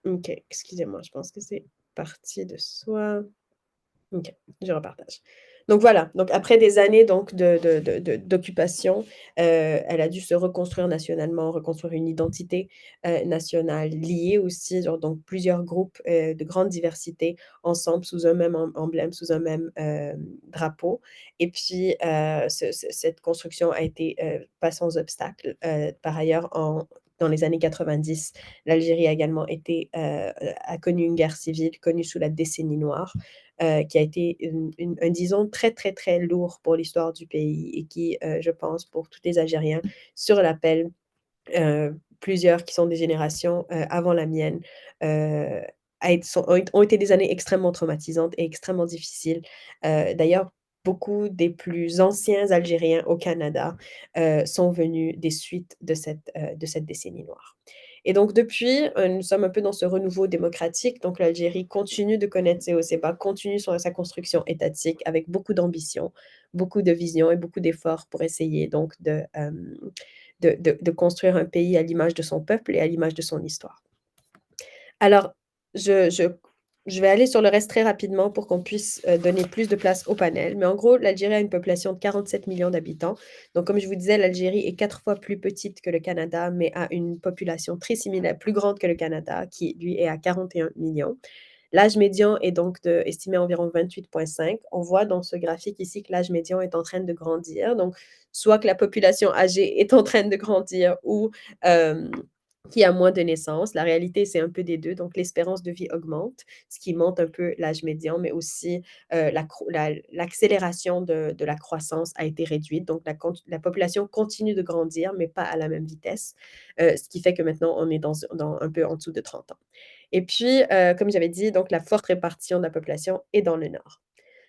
OK, excusez-moi, je pense que c'est parti de soi. OK, je repartage. Donc voilà, donc après des années donc d'occupation, elle a dû se reconstruire nationalement, reconstruire une identité, nationale liée aussi genre donc plusieurs groupes, de grande diversité ensemble sous un même emblème, sous un même, drapeau et puis, cette construction a été, pas sans obstacle. Par ailleurs dans les années 90, l'Algérie a également été, a connu une guerre civile connue sous la décennie noire qui a été un disons très, très, très lourd pour l'histoire du pays et qui, je pense pour tous les Algériens sur l'appel, plusieurs qui sont des générations, avant la mienne, a ét sont ont été des années extrêmement traumatisantes et extrêmement difficiles. D'ailleurs, beaucoup des plus anciens Algériens au Canada, sont venus des suites de cette décennie noire. Et donc depuis, nous sommes un peu dans ce renouveau démocratique, donc l'Algérie continue de connaître ses hauts et ses bas, continue sur sa construction étatique avec beaucoup d'ambition, beaucoup de vision et beaucoup d'efforts pour essayer donc de construire un pays à l'image de son peuple et à l'image de son histoire. Alors, je je je vais aller sur le reste très rapidement pour qu'on puisse, donner plus de place au panel. Mais en gros, l'Algérie a une population de 47 millions d'habitants. Donc comme je vous disais, l'Algérie est 4 fois plus petite que le Canada, mais a une population très similaire, plus grande que le Canada, qui lui est à 41 millions. L'âge médian est donc estimé à environ 28,5. On voit dans ce graphique ici que l'âge médian est en train de grandir. Donc, soit que la population âgée est en train de grandir ou euh, qu'il y a moins de naissances. La réalité, c'est un peu des deux. Donc, l'espérance de vie augmente, ce qui monte un peu l'âge médian, mais aussi l'accélération de la croissance a été réduite. Donc, la population continue de grandir, mais pas à la même vitesse, ce qui fait que maintenant, on est un peu en dessous de 30 ans. Et puis, comme j'avais dit, donc la forte répartition de la population est dans le nord.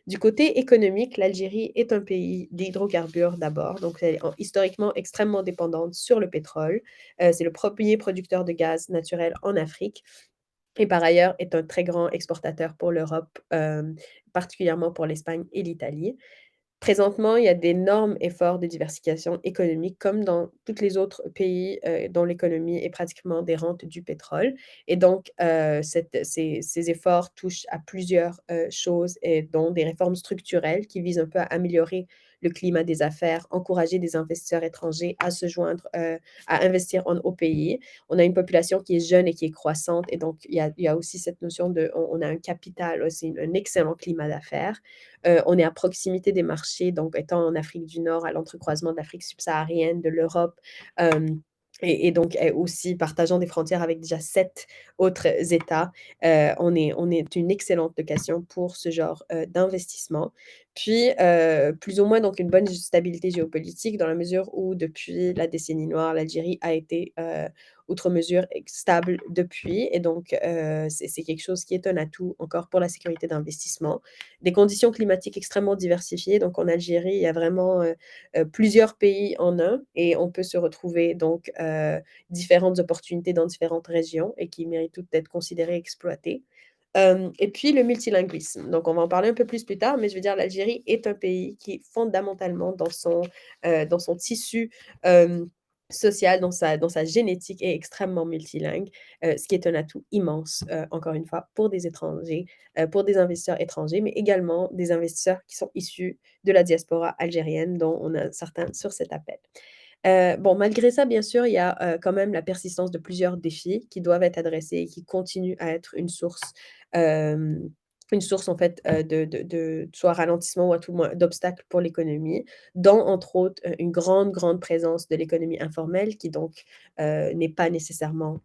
Du côté économique, l'Algérie est un pays d'hydrocarbures d'abord, donc elle est historiquement extrêmement dépendante sur le pétrole. C'est le premier producteur de gaz naturel en Afrique et par ailleurs est un très grand exportateur pour l'Europe, particulièrement pour l'Espagne et l'Italie. Présentement, il y a d'énormes efforts de diversification économique comme dans tous les autres pays, dont l'économie est pratiquement des rentes du pétrole et donc ces efforts touchent à plusieurs, choses et dont des réformes structurelles qui visent un peu à améliorer le climat des affaires, encourager des investisseurs étrangers à se joindre, à investir au pays. On a une population qui est jeune et qui est croissante et donc il y a aussi cette notion de on a un capital aussi, un excellent climat d'affaires. On est à proximité des marchés, donc étant en Afrique du Nord, à l'entrecroisement de l'Afrique subsaharienne, de l'Europe, et donc aussi partageant des frontières avec déjà 7 autres États. On est une excellente location pour ce genre, d'investissement. Puis, plus ou moins donc une bonne stabilité géopolitique dans la mesure où depuis la décennie noire, l'Algérie a été, outre mesure stable depuis et donc c'est quelque chose qui est un atout encore pour la sécurité d'investissement. Des conditions climatiques extrêmement diversifiées, donc en Algérie, il y a vraiment, plusieurs pays en un et on peut se retrouver donc, différentes opportunités dans différentes régions et qui méritent toutes d'être considérées et exploitées. Et puis le multilinguisme. Donc on va en parler un peu plus tard, mais je veux dire l'Algérie est un pays qui fondamentalement dans son tissu, social, dans sa génétique est extrêmement multilingue, ce qui est un atout immense, encore une fois, pour des étrangers, pour des investisseurs étrangers, mais également des investisseurs qui sont issus de la diaspora algérienne, dont on a certains sur cet appel. Bon, malgré ça, bien sûr, il y a, quand même la persistance de plusieurs défis qui doivent être adressés et qui continuent à être hem, une source en fait, de soit ralentissement ou à tout le moins d'obstacles pour l'économie, dont entre autres, une grande, grande présence de l'économie informelle qui donc, n'est pas nécessairement,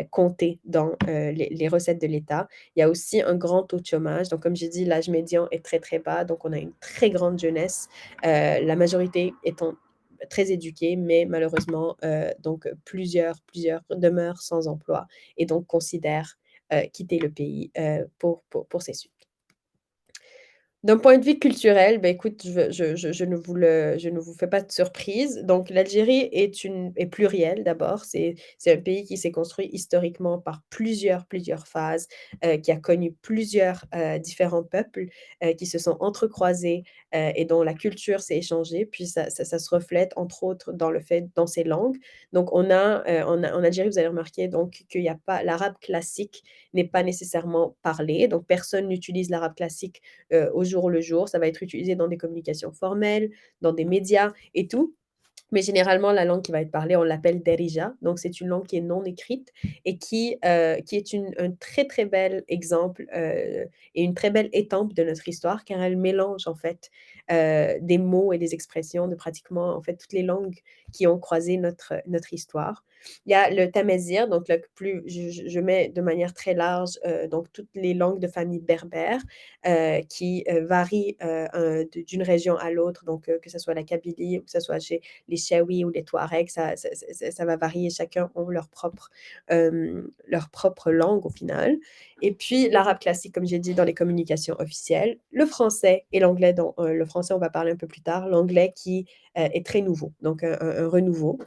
comptée dans, les recettes de l'État. Il y a aussi un grand taux de chômage, donc comme j'ai dit, l'âge médian est très, très bas, donc on a une très grande jeunesse, la majorité étant très éduqués, mais malheureusement, donc plusieurs demeurent sans emploi et donc considèrent, quitter le pays, pour ces suites. D'un point de vue culturel, bah, écoute, je ne vous fais pas de surprise. Donc l'Algérie est plurielle d'abord. C'est un pays qui s'est construit historiquement par plusieurs phases, qui a connu plusieurs, différents peuples, qui se sont entrecroisés, et dont la culture s'est échangée. Puis ça se reflète entre autres dans ces langues. Donc en Algérie, vous allez remarquer donc qu'il y a pas l'arabe classique n'est pas nécessairement parlé. Donc personne n'utilise l'arabe classique au jour le jour. Ça va être utilisé dans des communications formelles, dans des médias et tout. Mais généralement, la langue qui va être parlée, on l'appelle Derija. Donc, c'est une langue qui est non écrite et qui est un très, très bel exemple et une très belle étampe de notre histoire, car elle mélange, en fait, des mots et des expressions de pratiquement, en fait, toutes les langues qui ont croisé notre histoire. Il y a le Tamazir, donc je mets de manière très large donc toutes les langues de famille berbère qui varient d'une région à l'autre, donc que ce soit la Kabylie ou que ce soit chez les Chaouis ou les Touaregs, ça va varier, chacun ont leur propre langue au final. Et puis l'arabe classique, comme j'ai dit, dans les communications officielles, le français et l'anglais, dont le français on va parler un peu plus tard, l'anglais qui est très nouveau, donc un renouveau.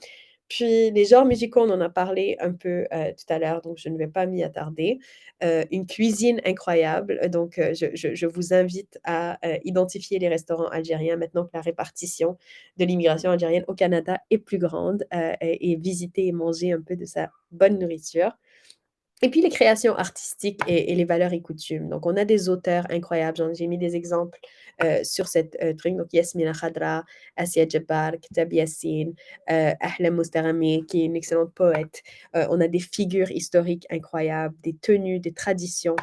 Puis les genres musicaux, on en a parlé un peu, tout à l'heure, donc je ne vais pas m'y attarder. Une cuisine incroyable, donc je vous invite à, identifier les restaurants algériens maintenant que la répartition de l'immigration algérienne au Canada est plus grande, et visiter et manger un peu de sa bonne nourriture. Et puis les créations artistiques et les valeurs et coutumes. Donc, on a des auteurs incroyables. J'ai mis des exemples sur cette truc. Donc, Yasmina Khadra, Assia Jabbar, Kitab Yassine, Ahlam Moustarami, qui est une excellente poète. On a des figures historiques incroyables, des tenues, des traditions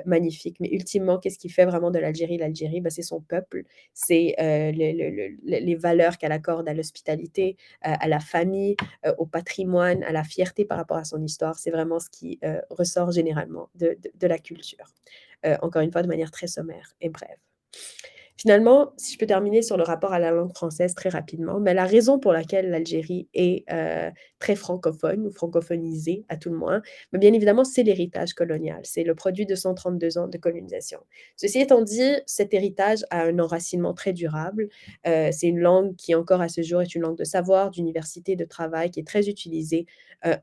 magnifiques. Mais ultimement, qu'est-ce qui fait vraiment de l'Algérie l'Algérie? Ben, c'est son peuple, c'est les valeurs qu'elle accorde à l'hospitalité, à la famille, au patrimoine, à la fierté par rapport à son histoire. C'est vraiment ce qui ressort généralement de la culture. Encore une fois, de manière très sommaire et brève. Finalement, si je peux terminer sur le rapport à la langue française très rapidement, mais la raison pour laquelle l'Algérie est très francophone ou francophonisée à tout le moins, mais bien évidemment, c'est l'héritage colonial. C'est le produit de 132 ans de colonisation. Ceci étant dit, cet héritage a un enracinement très durable. C'est une langue qui encore à ce jour est une langue de savoir, d'université, de travail, qui est très utilisée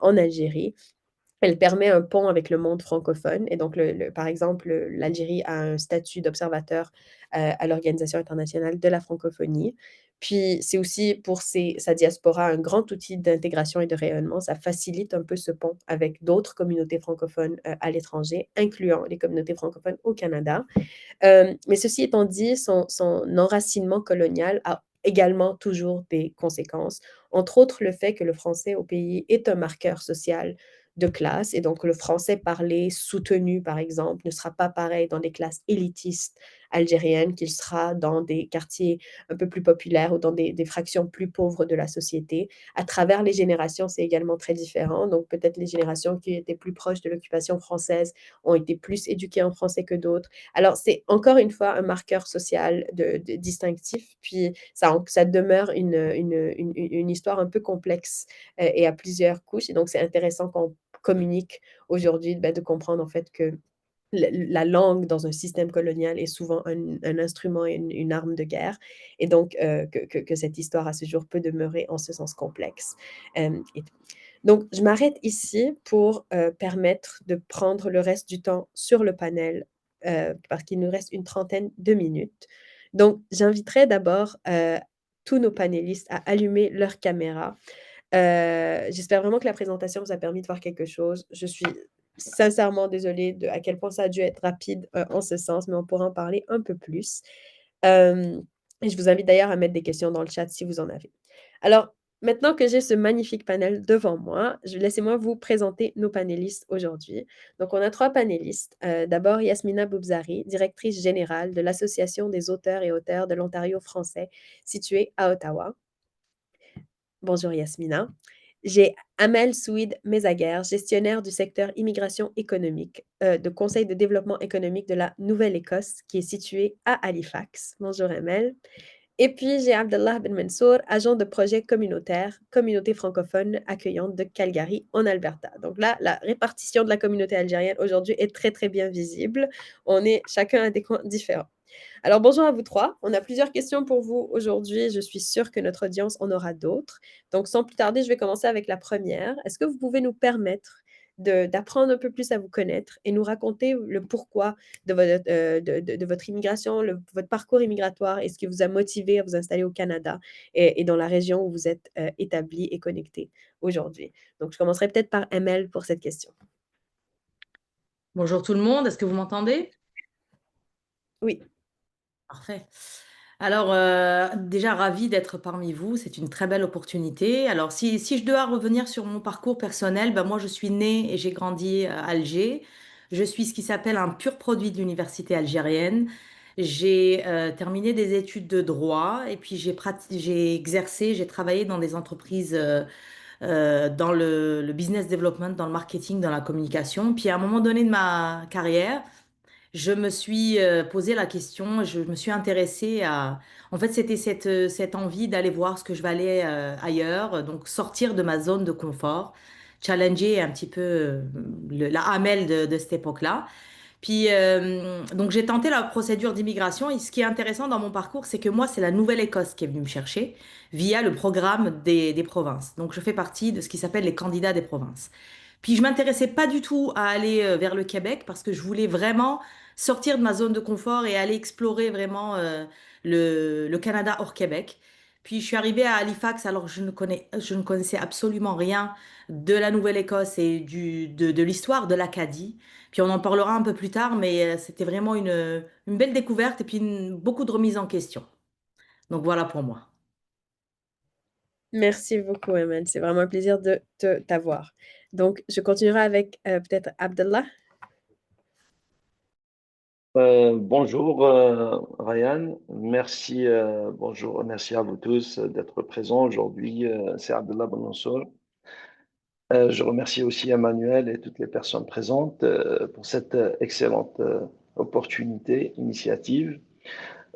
en Algérie. Elle permet un pont avec le monde francophone et donc par exemple, l'Algérie a un statut d'observateur, à l'Organisation internationale de la francophonie. Puis c'est aussi pour sa diaspora un grand outil d'intégration et de rayonnement. Ça facilite un peu ce pont avec d'autres communautés francophones, à l'étranger, incluant les communautés francophones au Canada. Mais ceci étant dit, son enracinement colonial a également toujours des conséquences, entre autres le fait que le français au pays est un marqueur social de classe et donc le français parlé, soutenu par exemple, ne sera pas pareil dans des classes élitistes algériennes qu'il sera dans des quartiers un peu plus populaires ou dans des fractions plus pauvres de la société. À travers les générations, c'est également très différent. Donc peut-être les générations qui étaient plus proches de l'occupation française ont été plus éduquées en français que d'autres. Alors, c'est encore une fois un marqueur social distinctif, puis ça demeure une histoire un peu complexe et à plusieurs couches. Et donc, c'est intéressant qu'on communique aujourd'hui, ben, de comprendre en fait que la langue dans un système colonial est souvent un instrument et une arme de guerre. Et donc, que cette histoire à ce jour peut demeurer en ce sens complexe. Et donc, je m'arrête ici pour permettre de prendre le reste du temps sur le panel parce qu'il nous reste une trentaine de minutes. Donc, j'inviterai d'abord tous nos panélistes à allumer leur caméra. J'espère vraiment que la présentation vous a permis de voir quelque chose. Je suis sincèrement désolée à quel point ça a dû être rapide en ce sens, mais on pourra en parler un peu plus. Et je vous invite d'ailleurs à mettre des questions dans le chat si vous en avez. Alors, maintenant que j'ai ce magnifique panel devant moi, laissez-moi vous présenter nos panélistes aujourd'hui. Donc, on a 3 panélistes. D'abord, Yasmina Boubzari, directrice générale de l'Association des auteurs et auteurs de l'Ontario français, située à Ottawa. Bonjour Yasmina. J'ai Amel Souid Mezaguer, gestionnaire du secteur immigration économique, de Conseil de développement économique de la Nouvelle-Écosse, qui est situé à Halifax. Bonjour Amel. Et puis, j'ai Abdallah Ben Mansour, agent de projet communautaire, communauté francophone accueillante de Calgary, en Alberta. Donc là, la répartition de la communauté algérienne aujourd'hui est très, très bien visible. On est chacun à des coins différents. Alors, bonjour à vous 3. On a plusieurs questions pour vous aujourd'hui. Je suis sûre que notre audience en aura d'autres. Donc, sans plus tarder, je vais commencer avec la première. Est-ce que vous pouvez nous permettre d'apprendre un peu plus à vous connaître et nous raconter le pourquoi de votre immigration, votre parcours immigratoire et ce qui vous a motivé à vous installer au Canada et dans la région où vous êtes établi et connecté aujourd'hui? Donc, je commencerai peut-être par ML pour cette question.
Bonjour tout le monde, est-ce que vous m'entendez?
Oui.
Parfait. Alors, déjà ravi d'être parmi vous, c'est une très belle opportunité. Alors, si je dois revenir sur mon parcours personnel, ben moi je suis née et j'ai grandi à Alger. Je suis ce qui s'appelle un pur produit de l'université algérienne. J'ai terminé des études de droit et puis j'ai exercé, j'ai travaillé dans des entreprises dans le business development, dans le marketing, dans la communication. Puis à un moment donné de ma carrière, je me suis posé la question, je me suis intéressée à... En fait, c'était cette envie d'aller voir ce que je valais ailleurs, donc sortir de ma zone de confort, challenger un petit peu la Hamel de cette époque-là. Puis, donc j'ai tenté la procédure d'immigration et ce qui est intéressant dans mon parcours, c'est que moi, c'est la Nouvelle-Écosse qui est venue me chercher via le programme des provinces. Donc, je fais partie de ce qui s'appelle les candidats des provinces. Puis, je m'intéressais pas du tout à aller vers le Québec parce que je voulais vraiment sortir de ma zone de confort et aller explorer vraiment le Canada hors Québec. Puis, je suis arrivée à Halifax alors que je ne connaissais absolument rien de la Nouvelle-Écosse et de l'histoire de l'Acadie. Puis on en parlera un peu plus tard, mais c'était vraiment une belle découverte et puis beaucoup de remises en question. Donc voilà pour moi.
Merci beaucoup, Eman. C'est vraiment un plaisir de t'avoir. Donc, je continuerai avec peut-être Abdallah.
Bonjour Ryan, merci, bonjour, merci à vous tous d'être présents aujourd'hui. C'est Abdullah Bonosor. Je remercie aussi Emmanuel et toutes les personnes présentes pour cette excellente opportunité, initiative.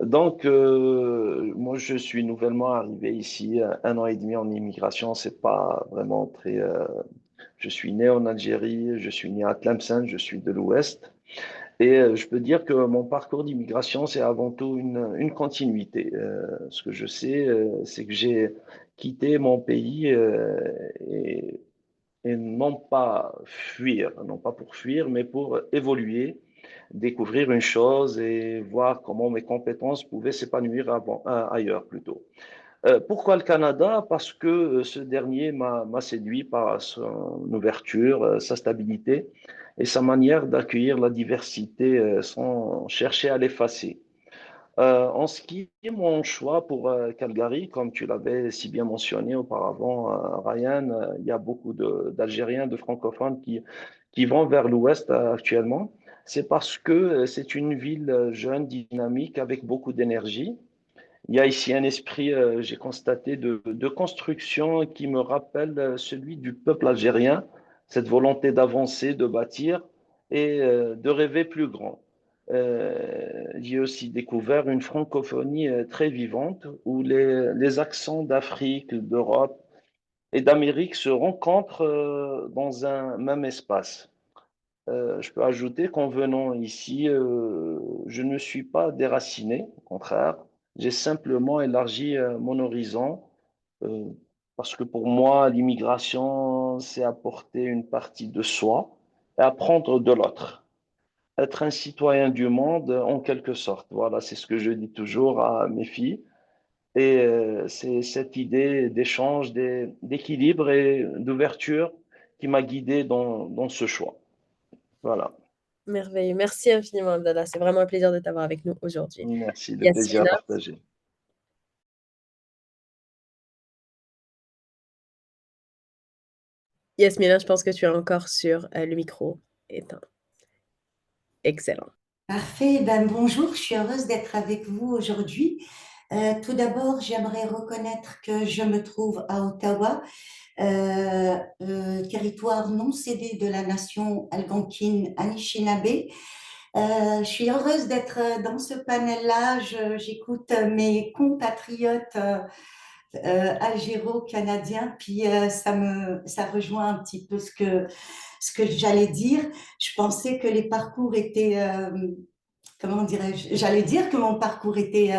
Donc, moi, je suis nouvellement arrivé ici, 1 an et demi en immigration. C'est pas vraiment très. Je suis né en Algérie, je suis né à Tlemcen, je suis de l'Ouest. Et je peux dire que mon parcours d'immigration, c'est avant tout une continuité. Ce que je sais, c'est que j'ai quitté mon pays et non pas fuir, non pas pour fuir, mais pour évoluer, découvrir une chose et voir comment mes compétences pouvaient s'épanouir ailleurs plutôt. Pourquoi le Canada? Parce que ce dernier m'a séduit par son ouverture, sa stabilité et sa manière d'accueillir la diversité sans chercher à l'effacer. En ce qui est mon choix pour Calgary, comme tu l'avais si bien mentionné auparavant, Ryan, il y a beaucoup d'Algériens, de francophones qui vont vers l'ouest actuellement. C'est parce que c'est une ville jeune, dynamique, avec beaucoup d'énergie. Il y a ici un esprit, j'ai constaté, de construction qui me rappelle celui du peuple algérien, cette volonté d'avancer, de bâtir et de rêver plus grand. J'ai aussi découvert une francophonie très vivante où les accents d'Afrique, d'Europe et d'Amérique se rencontrent dans un même espace. Je peux ajouter qu'en venant ici, je ne me suis pas déraciné, au contraire, j'ai simplement élargi mon horizon euh, parce que pour moi, l'immigration, c'est apporter une partie de soi et apprendre de l'autre. Être un citoyen du monde en quelque sorte. Voilà, c'est ce que je dis toujours à mes filles. Et c'est cette idée d'échange, d'équilibre et d'ouverture qui m'a guidé dans ce choix. Voilà.
Merveilleux. Merci infiniment, Abdallah. C'est vraiment un plaisir de t'avoir avec nous aujourd'hui.
Merci, le plaisir à
Yasmina.
partager.
Yasmina, je pense que tu es encore sur le micro éteint. Excellent.
Parfait, ben bonjour, je suis heureuse d'être avec vous aujourd'hui. Tout d'abord, j'aimerais reconnaître que je me trouve à Ottawa, territoire non cédé de la nation algonquine Anishinaabe. Je suis heureuse d'être dans ce panel-là. J'écoute mes compatriotes algéro-canadiens, puis ça rejoint un petit peu ce que j'allais dire. Je pensais que les parcours étaient comment dirais-je, j'allais dire que mon parcours était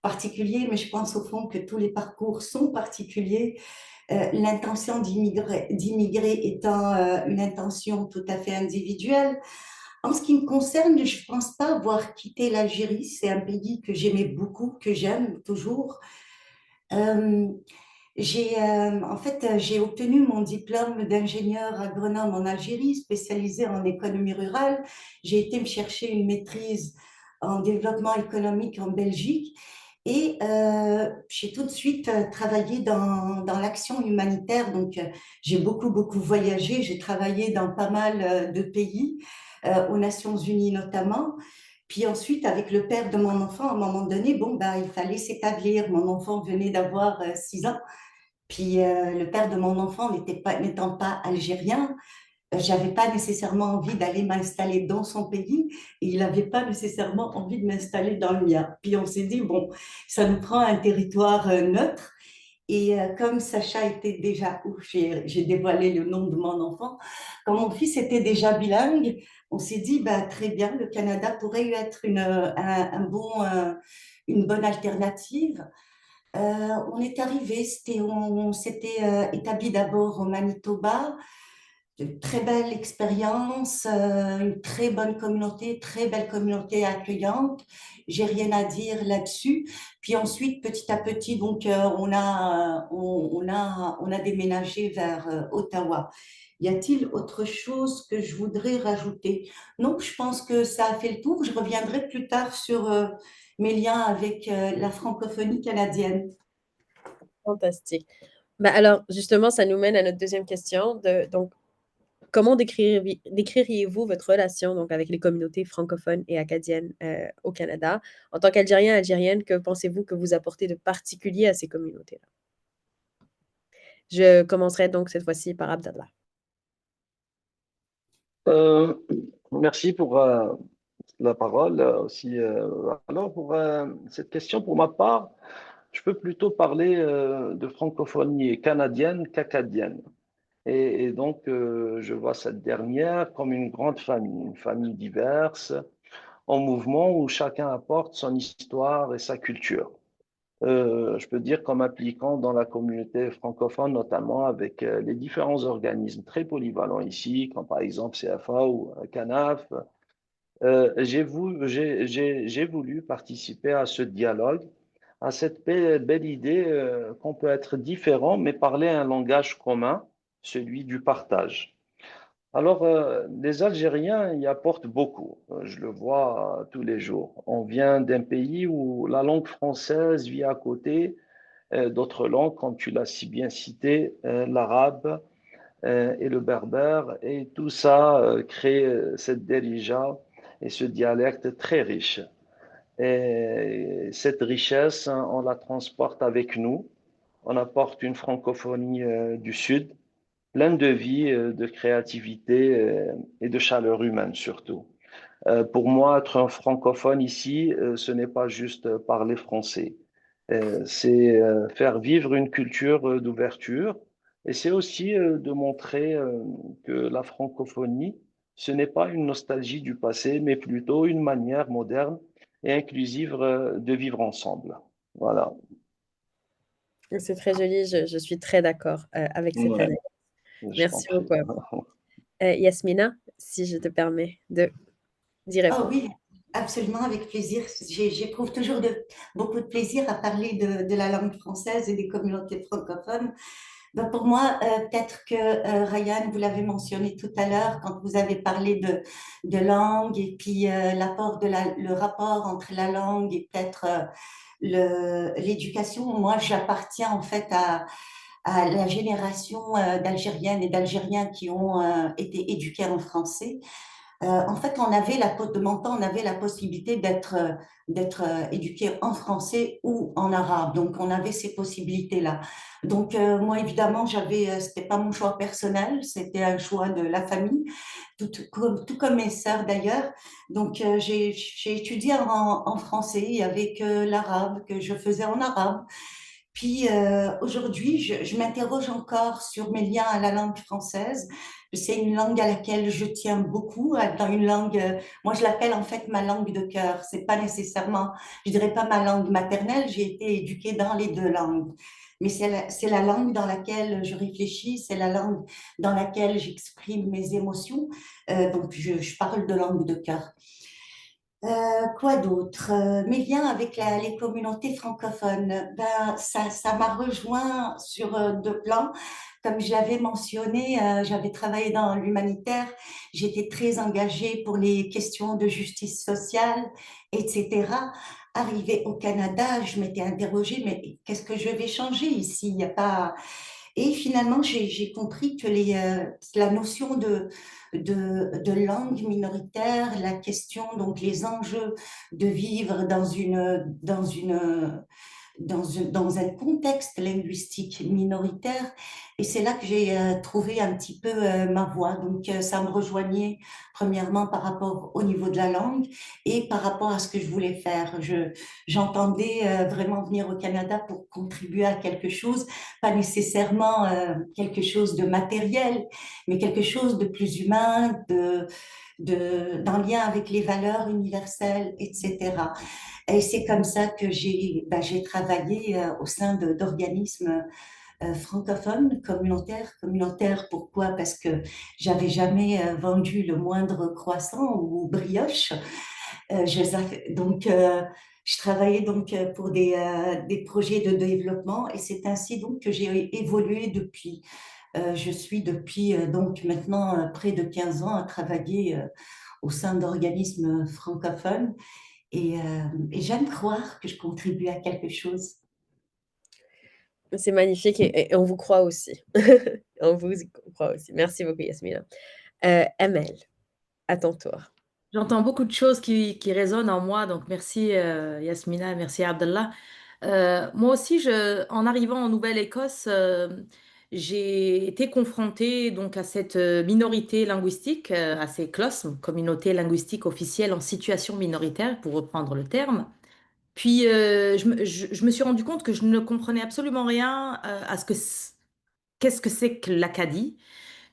particulier, mais je pense au fond que tous les parcours sont particuliers. L'intention d'immigrer étant une intention tout à fait individuelle. En ce qui me concerne, je ne pense pas avoir quitté l'Algérie. C'est un pays que j'aimais beaucoup, que j'aime toujours. Euh, j'ai obtenu mon diplôme d'ingénieur agronome en Algérie, spécialisé en économie rurale. J'ai été me chercher une maîtrise en développement économique en Belgique et j'ai tout de suite travaillé dans l'action humanitaire. Donc, j'ai beaucoup voyagé. J'ai travaillé dans pas mal de pays, aux Nations Unies notamment. Puis ensuite, avec le père de mon enfant, à un moment donné, bon, bah, il fallait s'établir. Mon enfant venait d'avoir 6 ans. Puis le père de mon enfant n'étant pas algérien, j'avais pas nécessairement envie d'aller m'installer dans son pays et il n'avait pas nécessairement envie de m'installer dans le mien. Puis on s'est dit, bon, ça nous prend un territoire neutre. Et comme Sacha était déjà, ouf, j'ai dévoilé le nom de mon enfant, comme mon fils était déjà bilingue, on s'est dit, bah, très bien, le Canada pourrait être une bonne alternative. On est arrivé, on s'était établi d'abord au Manitoba, une très belle expérience, une très belle communauté accueillante. J'ai rien à dire là-dessus. Puis ensuite, petit à petit, donc on a déménagé vers Ottawa. Y a-t-il autre chose que je voudrais rajouter? Non, je pense que ça a fait le tour. Je reviendrai plus tard sur mes liens avec la francophonie canadienne.
Fantastique. Bah, alors, justement, ça nous mène à notre deuxième question. Donc, comment décririez-vous votre relation donc, avec les communautés francophones et acadiennes au Canada? En tant qu'Algérien, Algérienne, que pensez-vous que vous apportez de particulier à ces communautés-là? Je commencerai donc cette fois-ci par Abdallah.
Merci pour la parole aussi. Alors, pour cette question, pour ma part, je peux plutôt parler de francophonie canadienne qu'acadienne. Et donc, je vois cette dernière comme une grande famille, une famille diverse, en mouvement où chacun apporte son histoire et sa culture. Je peux dire comme impliquant dans la communauté francophone, notamment avec les différents organismes très polyvalents ici, comme par exemple CFA ou CANAF. J'ai voulu participer à ce dialogue, à cette belle idée qu'on peut être différent, mais parler un langage commun, celui du partage. Alors, les Algériens y apportent beaucoup. Je le vois tous les jours. On vient d'un pays où la langue française vit à côté d'autres langues, comme tu l'as si bien cité, l'arabe et le berbère. Et tout ça crée cette dérija et ce dialecte très riche. Et cette richesse, hein, on la transporte avec nous. On apporte une francophonie du Sud, pleine de vie, de créativité et de chaleur humaine surtout. Pour moi, être un francophone ici, ce n'est pas juste parler français. C'est faire vivre une culture d'ouverture et c'est aussi de montrer que la francophonie, ce n'est pas une nostalgie du passé, mais plutôt une manière moderne et inclusive de vivre ensemble. Voilà.
C'est très joli, je suis très d'accord avec cette
Ouais,
analyse.
je t'en
Merci
prie.
beaucoup. Yasmina, si je te permets d'y
Ah
répondre.
oui, absolument, avec plaisir. J'éprouve toujours beaucoup de plaisir à parler de la langue française et des communautés francophones. Ben, pour moi, peut-être que Ryan, vous l'avez mentionné tout à l'heure quand vous avez parlé de langue et puis le rapport entre la langue et peut-être l'éducation. Moi, j'appartiens en fait à la génération d'Algériennes et d'Algériens qui ont été éduqués en français. En fait, de mon temps, on avait la possibilité d'être éduqué en français ou en arabe. Donc, on avait ces possibilités-là. Donc, moi, évidemment, c'était pas mon choix personnel, c'était un choix de la famille, tout comme mes sœurs d'ailleurs. Donc, j'ai étudié en français. Il y avait que l'arabe que je faisais en arabe. Puis aujourd'hui, je m'interroge encore sur mes liens à la langue française C'est une langue à laquelle je tiens beaucoup, dans une langue, moi je l'appelle en fait ma langue de cœur. C'est pas nécessairement, je dirais pas ma langue maternelle, j'ai été éduquée dans les deux langues. Mais c'est la langue dans laquelle je réfléchis, c'est la langue dans laquelle j'exprime mes émotions. Donc je parle de langue de cœur. Quoi d'autre? Mes liens avec les communautés francophones, ben, ça m'a rejoint sur deux plans. Comme je l'avais mentionné, j'avais travaillé dans l'humanitaire, j'étais très engagée pour les questions de justice sociale, etc. Arrivée au Canada, je m'étais interrogée, mais qu'est-ce que je vais changer ici? Il n'y a pas... Et finalement, j'ai compris que la notion de langue minoritaire, la question, donc les enjeux de vivre dans un contexte linguistique minoritaire. Et c'est là que j'ai trouvé un petit peu ma voix. Donc, ça me rejoignait premièrement par rapport au niveau de la langue et par rapport à ce que je voulais faire. J'entendais vraiment venir au Canada pour contribuer à quelque chose, pas nécessairement quelque chose de matériel, mais quelque chose de plus humain, d'en lien avec les valeurs universelles, etc. Et c'est comme ça que j'ai travaillé au sein d'organismes francophones, communautaires. Pourquoi? Parce que j'avais jamais vendu le moindre croissant ou brioche. Donc, je travaillais donc pour des projets de développement et c'est ainsi donc que j'ai évolué depuis. Je suis depuis donc maintenant près de 15 ans à travailler au sein d'organismes francophones et j'aime croire que je contribue à quelque chose.
C'est magnifique et on vous croit aussi. On vous croit aussi. Merci beaucoup, Yasmina. Amel, à ton tour.
J'entends beaucoup de choses qui résonnent en moi, donc merci Yasmina, merci Abdallah. Moi aussi, en arrivant en Nouvelle-Écosse, j'ai été confrontée donc à cette minorité linguistique, à ces CLOSM, communauté linguistique officielle en situation minoritaire, pour reprendre le terme. Puis je me suis rendu compte que je ne comprenais absolument rien à qu'est-ce que c'est que l'Acadie.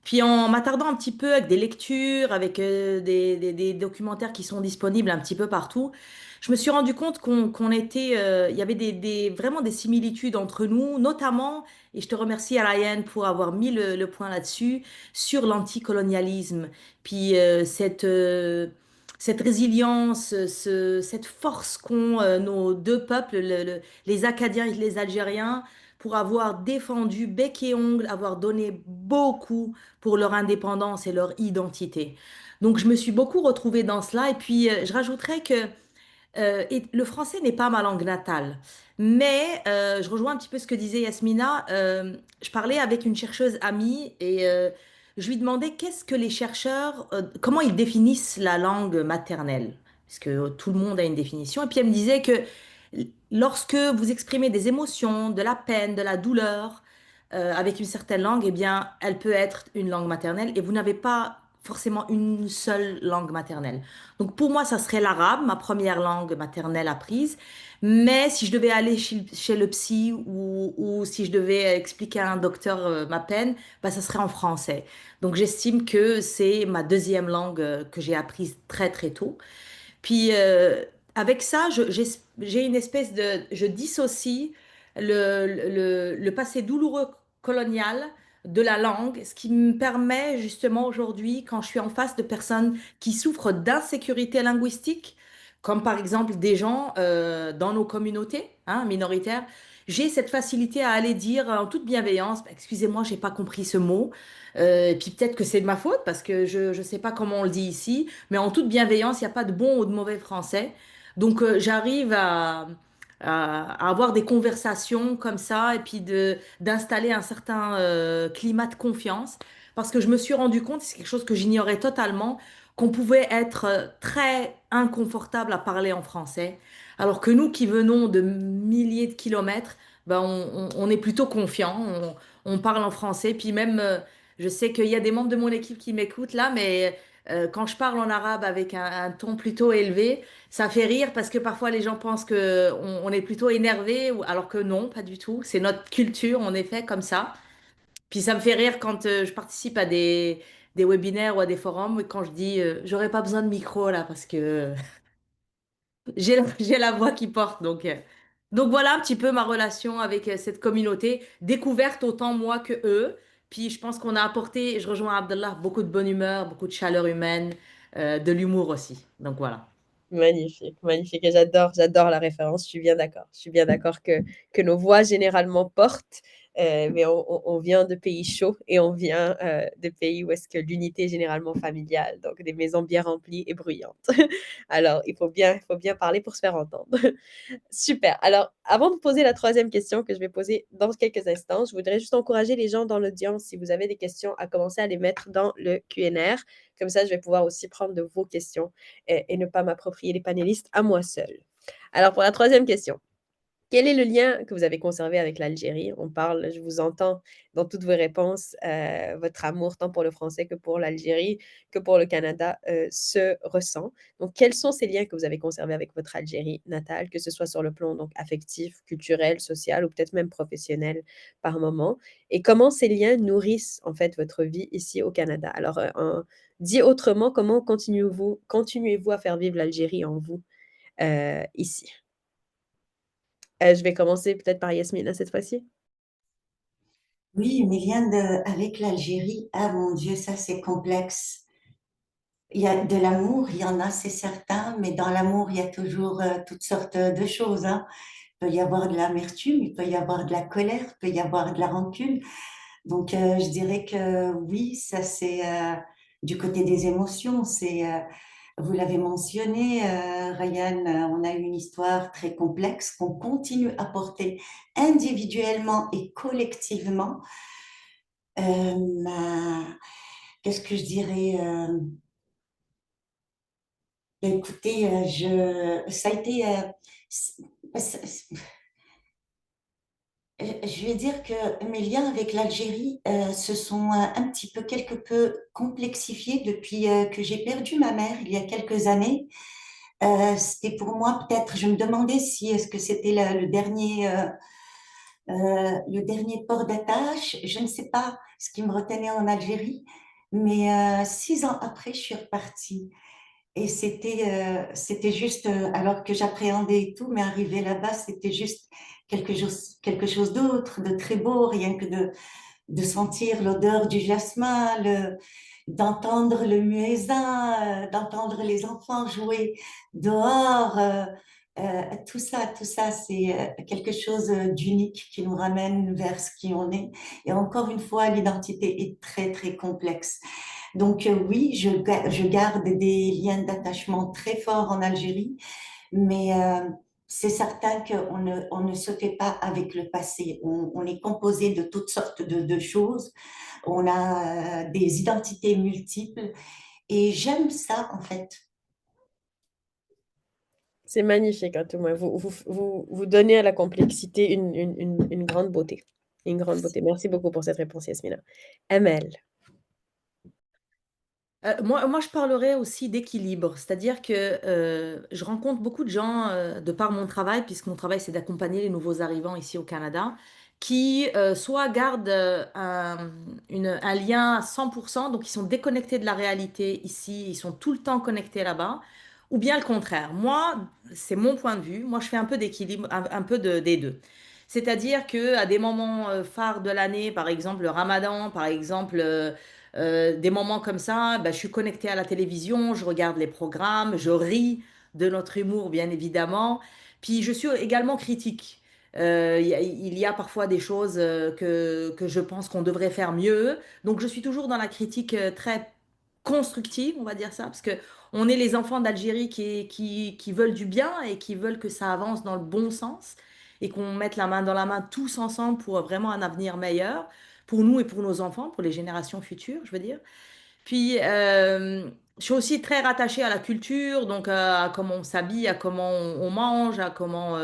Puis en m'attardant un petit peu avec des lectures, avec des documentaires qui sont disponibles un petit peu partout, je me suis rendu compte il y avait vraiment des similitudes entre nous, notamment, et je te remercie Ryan pour avoir mis le point là-dessus, sur l'anticolonialisme. Puis cette résilience, cette force qu'ont nos deux peuples, les Acadiens et les Algériens, pour avoir défendu bec et ongle, avoir donné beaucoup pour leur indépendance et leur identité. Donc je me suis beaucoup retrouvée dans cela et puis je rajouterais que le français n'est pas ma langue natale, mais je rejoins un petit peu ce que disait Yasmina. Je parlais avec une chercheuse amie et je lui demandais qu'est-ce que les chercheurs, comment ils définissent la langue maternelle, parce que tout le monde a une définition. Et puis elle me disait que lorsque vous exprimez des émotions, de la peine, de la douleur, avec une certaine langue, eh bien, elle peut être une langue maternelle et vous n'avez pas forcément une seule langue maternelle. Donc pour moi, ça serait l'arabe, ma première langue maternelle apprise. Mais si je devais aller chez le psy ou si je devais expliquer à un docteur ma peine, bah, ça serait en français. Donc j'estime que c'est ma deuxième langue que j'ai apprise très très tôt. Puis avec ça, j'ai une espèce de... Je dissocie le passé douloureux colonial de la langue, ce qui me permet justement aujourd'hui, quand je suis en face de personnes qui souffrent d'insécurité linguistique, comme par exemple des gens dans nos communautés minoritaires, j'ai cette facilité à aller dire en toute bienveillance, bah, excusez-moi, j'ai pas compris ce mot. Et puis peut-être que c'est de ma faute parce que je ne sais pas comment on le dit ici, mais en toute bienveillance, il n'y a pas de bon ou de mauvais français. Donc j'arrive à avoir des conversations comme ça et puis d'installer un certain climat de confiance parce que je me suis rendu compte, c'est quelque chose que j'ignorais totalement, qu'on pouvait être très inconfortable à parler en français, alors que nous qui venons de milliers de kilomètres, ben, on est plutôt confiant, on parle en français, puis même je sais qu'il y a des membres de mon équipe qui m'écoutent là, mais quand je parle en arabe avec un ton plutôt élevé, ça fait rire parce que parfois les gens pensent que on est plutôt énervé, alors que non, pas du tout. C'est notre culture, on est fait comme ça. Puis ça me fait rire quand je participe des webinaires ou à des forums, et quand je dis j'aurais pas besoin de micro là parce que j'ai la voix qui porte. Donc voilà un petit peu ma relation avec cette communauté, découverte autant moi que eux. Puis je pense qu'on a apporté, je rejoins Abdallah, beaucoup de bonne humeur, beaucoup de chaleur humaine, de l'humour aussi. Donc voilà.
Magnifique, magnifique. Et j'adore la référence. Je suis bien d'accord. Je suis bien d'accord que nos voix généralement portent, mais on vient de pays chauds et on vient de pays où est-ce que l'unité est généralement familiale, donc des maisons bien remplies et bruyantes. Alors, il faut bien parler pour se faire entendre. Super. Alors, avant de poser la troisième question que je vais poser dans quelques instants, je voudrais juste encourager les gens dans l'audience, si vous avez des questions, à commencer à les mettre dans le Q&A. Comme ça, je vais pouvoir aussi prendre de vos questions et ne pas m'approprier les panélistes à moi seule. Alors, pour la troisième question, quel est le lien que vous avez conservé avec l'Algérie? On parle, je vous entends dans toutes vos réponses, votre amour tant pour le français que pour l'Algérie, que pour le Canada, se ressent. Donc, quels sont ces liens que vous avez conservés avec votre Algérie natale, que ce soit sur le plan donc affectif, culturel, social ou peut-être même professionnel par moment? Et comment ces liens nourrissent en fait votre vie ici au Canada? Alors, dit autrement, comment continuez-vous à faire vivre l'Algérie en vous, ici? Je vais commencer peut-être par Yasmina cette fois-ci.
Oui, mes liens avec l'Algérie, ah mon Dieu, ça c'est complexe. Il y a de l'amour, il y en a, c'est certain, mais dans l'amour, il y a toujours toutes sortes de choses, hein. Il peut y avoir de l'amertume, il peut y avoir de la colère, il peut y avoir de la rancune. Donc, je dirais que oui, ça c'est du côté des émotions. Vous l'avez mentionné, Ryan, on a eu une histoire très complexe qu'on continue à porter individuellement et collectivement. Qu'est-ce que je dirais? Ben, écoutez, ça a été, c- c- je vais dire que mes liens avec l'Algérie se sont un petit peu, quelque peu complexifiés depuis que j'ai perdu ma mère il y a quelques années. C'était pour moi peut-être, je me demandais si est-ce que c'était le dernier port d'attache. Je ne sais pas ce qui me retenait en Algérie, mais 6 ans après, je suis repartie. Et c'était juste, alors que j'appréhendais et tout, mais arrivé là-bas, c'était juste quelque chose d'autre, de très beau, rien que de sentir l'odeur du jasmin, d'entendre le muezzin, d'entendre les enfants jouer dehors. Tout ça, c'est quelque chose d'unique qui nous ramène vers ce qui on est. Et encore une fois, l'identité est très, très complexe. Donc oui, je garde des liens d'attachement très forts en Algérie, mais c'est certain on ne se fait pas avec le passé. On est composé de toutes sortes de choses. On a des identités multiples et j'aime ça en fait.
C'est magnifique, à tout moins. Vous donnez à la complexité une grande beauté. Une grande beauté. Merci beaucoup pour cette réponse, Yasmina. ML.
Moi, je parlerai aussi d'équilibre, c'est-à-dire que je rencontre beaucoup de gens de par mon travail, puisque mon travail c'est d'accompagner les nouveaux arrivants ici au Canada, qui soit gardent un lien à 100%, donc ils sont déconnectés de la réalité ici, ils sont tout le temps connectés là-bas, ou bien le contraire. Moi, c'est mon point de vue, moi je fais un peu d'équilibre, un peu des deux. C'est-à-dire que à des moments phares de l'année, par exemple le Ramadan, par exemple des moments comme ça, ben, je suis connectée à la télévision, je regarde les programmes, je ris de notre humour, bien évidemment. Puis je suis également critique. Il y a parfois des choses que je pense qu'on devrait faire mieux. Donc je suis toujours dans la critique très constructive, on va dire ça, parce que on est les enfants d'Algérie qui veulent du bien et qui veulent que ça avance dans le bon sens et qu'on mette la main dans la main tous ensemble pour vraiment un avenir meilleur pour nous et pour nos enfants, pour les générations futures, je veux dire. Puis, je suis aussi très rattachée à la culture, donc à comment on s'habille, à comment on mange, à comment...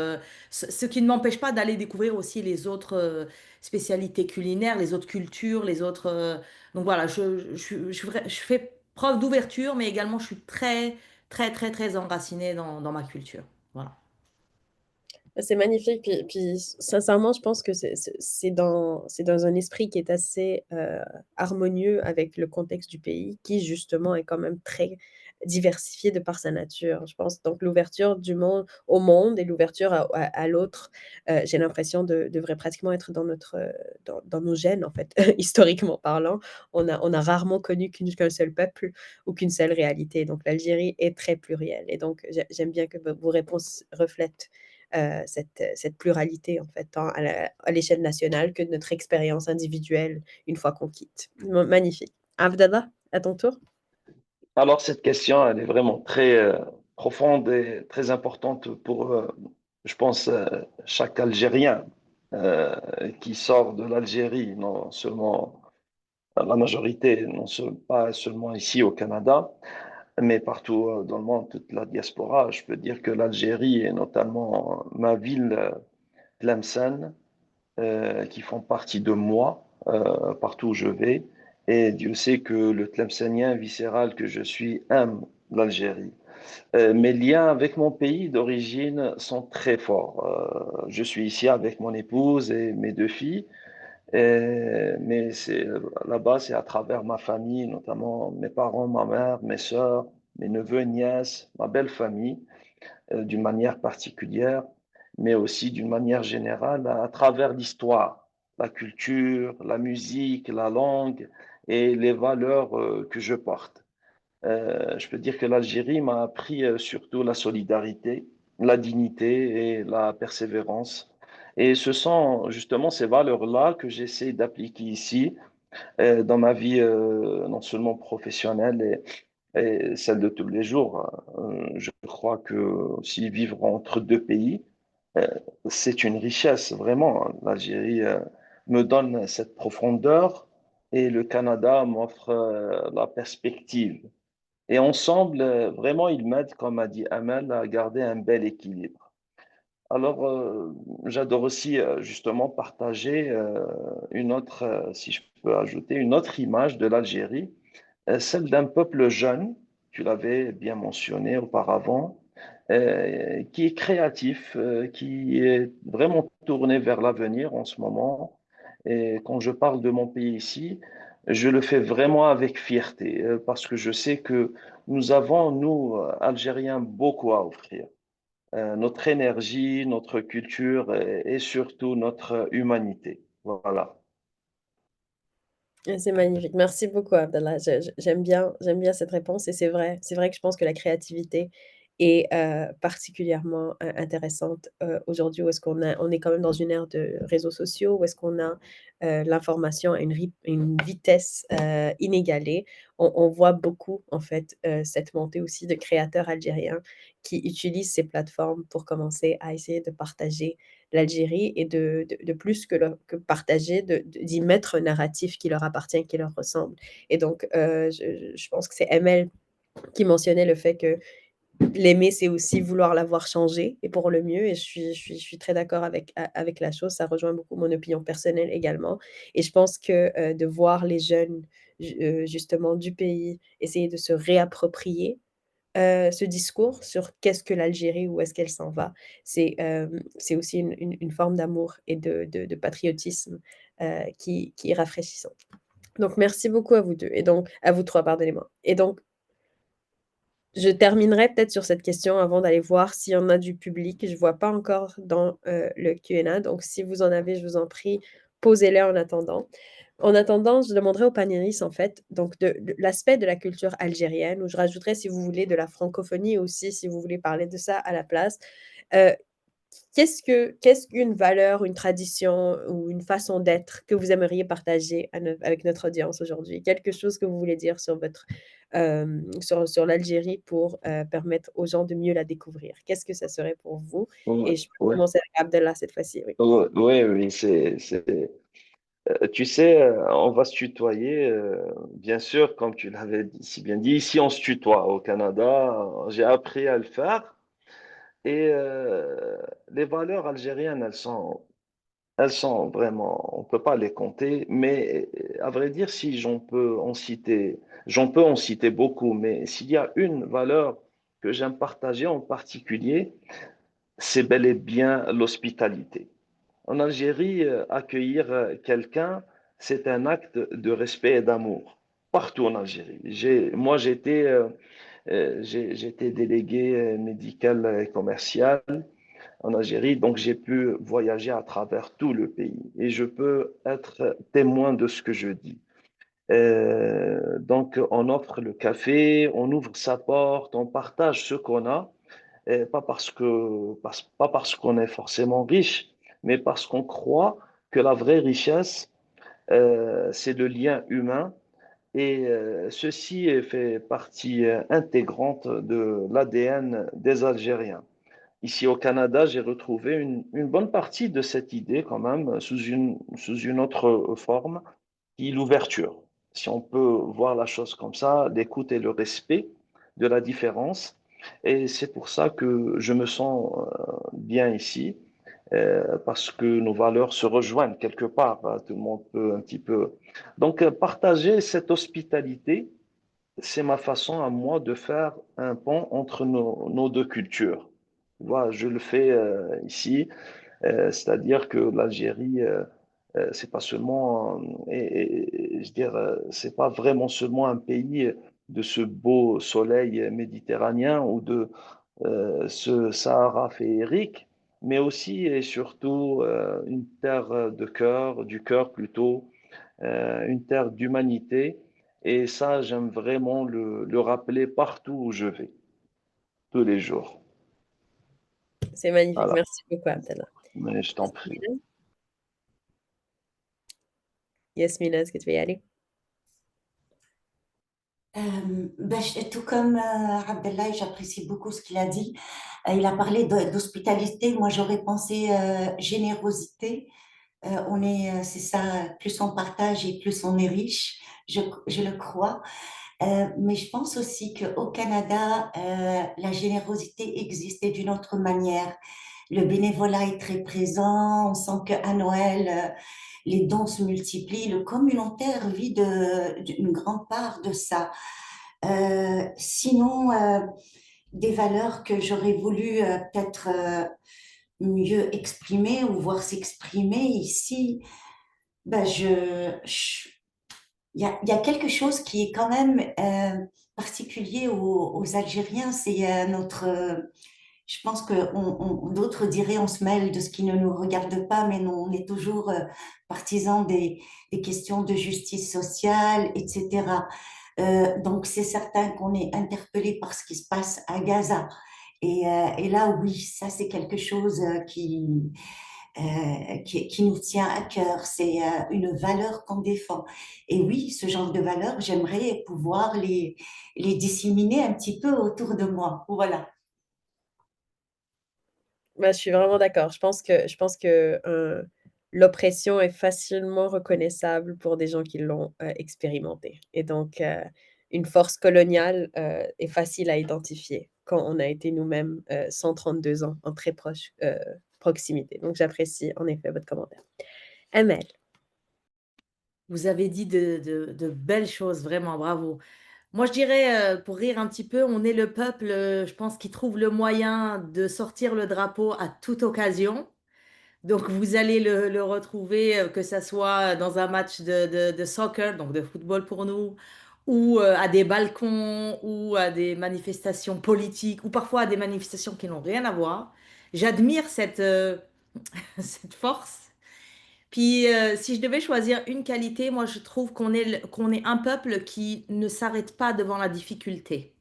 ce qui ne m'empêche pas d'aller découvrir aussi les autres spécialités culinaires, les autres cultures, les autres... donc voilà, je fais preuve d'ouverture, mais également je suis très, très, très, très enracinée dans ma culture. Voilà.
C'est magnifique. Puis sincèrement, je pense que c'est dans un esprit qui est assez harmonieux avec le contexte du pays, qui justement est quand même très diversifié de par sa nature. Je pense donc l'ouverture du monde au monde et l'ouverture à l'autre, j'ai l'impression devrait pratiquement être dans dans nos gènes en fait, historiquement parlant. On a rarement connu qu'un seul peuple ou qu'une seule réalité. Donc l'Algérie est très plurielle. Et donc j'aime bien que vos réponses reflètent cette pluralité, en fait, tant à l'échelle nationale que de notre expérience individuelle une fois qu'on quitte. Magnifique. Avdallah, à ton tour.
Alors, cette question, elle est vraiment très profonde et très importante pour, je pense, chaque Algérien euh, qui sort de l'Algérie, non seulement la majorité, pas seulement ici au Canada, mais partout dans le monde, toute la diaspora. Je peux dire que l'Algérie et notamment ma ville, Tlemcen, qui font partie de moi partout où je vais. Et Dieu sait que le Tlemcenien viscéral que je suis aime l'Algérie. Mes liens avec mon pays d'origine sont très forts. Je suis ici avec mon épouse et mes deux filles, mais là-bas, c'est à travers ma famille, notamment mes parents, ma mère, mes sœurs, mes neveux et nièces, ma belle famille d'une manière particulière, mais aussi d'une manière générale à travers l'histoire, la culture, la musique, la langue et les valeurs que je porte. Je peux dire que l'Algérie m'a appris surtout la solidarité, la dignité et la persévérance. Et ce sont justement ces valeurs-là que j'essaie d'appliquer ici dans ma vie non seulement professionnelle et celle de tous les jours. Je crois que si vivre entre deux pays, euh, c'est une richesse, vraiment. L'Algérie me donne cette profondeur et le Canada m'offre la perspective. Et ensemble, vraiment, ils m'aident, comme a dit Amel, à garder un bel équilibre. Alors, j'adore aussi justement partager une autre, si je peux ajouter, une autre image de l'Algérie, celle d'un peuple jeune, tu l'avais bien mentionné auparavant, qui est créatif, qui est vraiment tourné vers l'avenir en ce moment. Et quand je parle de mon pays ici, je le fais vraiment avec fierté, parce que je sais que nous avons, nous, Algériens, beaucoup à offrir. Notre énergie, notre culture et surtout notre humanité. Voilà.
C'est magnifique. Merci beaucoup, Abdallah. J'aime bien cette réponse et c'est vrai que je pense que la créativité est particulièrement intéressante aujourd'hui où est-ce on est quand même dans une ère de réseaux sociaux, où est-ce qu'on a l'information à une vitesse inégalée. On voit beaucoup, en fait, cette montée aussi de créateurs algériens qui utilisent ces plateformes pour commencer à essayer de partager l'Algérie et de plus que partager, d'y mettre un narratif qui leur appartient, qui leur ressemble. Et donc, je pense que c'est ML qui mentionnait le fait que l'aimer, c'est aussi vouloir l'avoir changé et pour le mieux. Et je suis très d'accord avec la chose. Ça rejoint beaucoup mon opinion personnelle également. Et je pense que de voir les jeunes, justement, du pays essayer de se réapproprier ce discours sur qu'est-ce que l'Algérie, où est-ce qu'elle s'en va. C'est aussi une forme d'amour et de patriotisme qui est rafraîchissante. Donc, merci beaucoup à vous deux, et donc à vous trois, pardonnez-moi. Et donc, je terminerai peut-être sur cette question avant d'aller voir s'il y en a du public. Je ne vois pas encore dans le Q&A, donc si vous en avez, je vous en prie, posez-les en attendant. En attendant, je demanderai aux panélistes, en fait, donc de l'aspect de la culture algérienne, ou je rajouterai, si vous voulez, de la francophonie aussi, si vous voulez parler de ça à la place. Euh, qu'est-ce qu'une valeur, une tradition ou une façon d'être que vous aimeriez partager avec notre audience aujourd'hui? Quelque chose que vous voulez dire sur sur l'Algérie pour permettre aux gens de mieux la découvrir. Qu'est-ce que ça serait pour vous?
Oui,
Et je peux
oui,
commencer avec Abdallah cette fois-ci, oui.
oui, oui, tu sais, on va se tutoyer, bien sûr, comme tu l'avais si bien dit. Ici, on se tutoie au Canada. J'ai appris à le faire. Et les valeurs algériennes, elles sont vraiment, on peut pas les compter. Mais à vrai dire, si j'en peux en citer beaucoup. Mais s'il y a une valeur que j'aime partager en particulier, c'est bel et bien l'hospitalité. En Algérie, accueillir quelqu'un, c'est un acte de respect et d'amour. Partout en Algérie. Moi, j'étais délégué médical et commercial en Algérie, donc j'ai pu voyager à travers tout le pays et je peux être témoin de ce que je dis. Donc, on offre le café, on ouvre sa porte, on partage ce qu'on a, et pas parce qu'on est forcément riche, mais parce qu'on croit que la vraie richesse, c'est le lien humain et ceci fait partie intégrante de l'ADN des Algériens. Ici au Canada, j'ai retrouvé une bonne partie de cette idée quand même sous une autre forme, qui est l'ouverture. Si on peut voir la chose comme ça, l'écoute et le respect de la différence. Et c'est pour ça que je me sens bien ici, parce que nos valeurs se rejoignent quelque part. Hein, tout le monde peut un petit peu. Donc, partager cette hospitalité, c'est ma façon à moi de faire un pont entre nos deux cultures. Voilà, je le fais ici, c'est-à-dire que l'Algérie, c'est pas seulement, je veux dire, c'est pas vraiment seulement un pays de ce beau soleil méditerranéen ou de ce Sahara féerique, mais aussi et surtout une terre de cœur, du cœur plutôt, une terre d'humanité. Et ça, j'aime vraiment le rappeler partout où je vais, tous les jours.
C'est magnifique.
Voilà,
Merci beaucoup, Abdallah.
mais je t'en prie.
Yasmina? Yasmina, est-ce que tu veux y aller?
Tout comme Abdellah, j'apprécie beaucoup ce qu'il a dit. Il a parlé d'hospitalité. Moi, j'aurais pensé générosité. C'est ça, plus on partage et plus on est riche, je le crois. Mais je pense aussi qu'au Canada, la générosité existait d'une autre manière. Le bénévolat est très présent. On sent qu'à Noël, les dons se multiplient. Le communautaire vit d'une grande part de ça. Sinon, des valeurs que j'aurais voulu peut-être mieux exprimer ou voir s'exprimer ici, ben il y a quelque chose qui est quand même particulier aux Algériens, c'est je pense que d'autres diraient on se mêle de ce qui ne nous regarde pas, mais non, on est toujours partisans des questions de justice sociale, etc. Donc c'est certain qu'on est interpellé par ce qui se passe à Gaza. Et là, oui, ça c'est quelque chose qui nous tient à cœur, c'est une valeur qu'on défend. Et oui, ce genre de valeurs, j'aimerais pouvoir les disséminer un petit peu autour de moi. Voilà.
Bah, je suis vraiment d'accord. Je pense que l'oppression est facilement reconnaissable pour des gens qui l'ont expérimentée. Et donc, une force coloniale est facile à identifier quand on a été nous-mêmes 132 ans en très proche proximité. Donc, j'apprécie en effet votre commentaire. Amel.
Vous avez dit de belles choses, vraiment, bravo. Moi, je dirais, pour rire un petit peu, on est le peuple, je pense, qui trouve le moyen de sortir le drapeau à toute occasion. Donc, vous allez le retrouver, que ça soit dans un match de soccer, donc de football pour nous, ou à des balcons, ou à des manifestations politiques, ou parfois à des manifestations qui n'ont rien à voir. J'admire cette force. Puis, si je devais choisir une qualité, moi, je trouve qu'on est un peuple qui ne s'arrête pas devant la difficulté.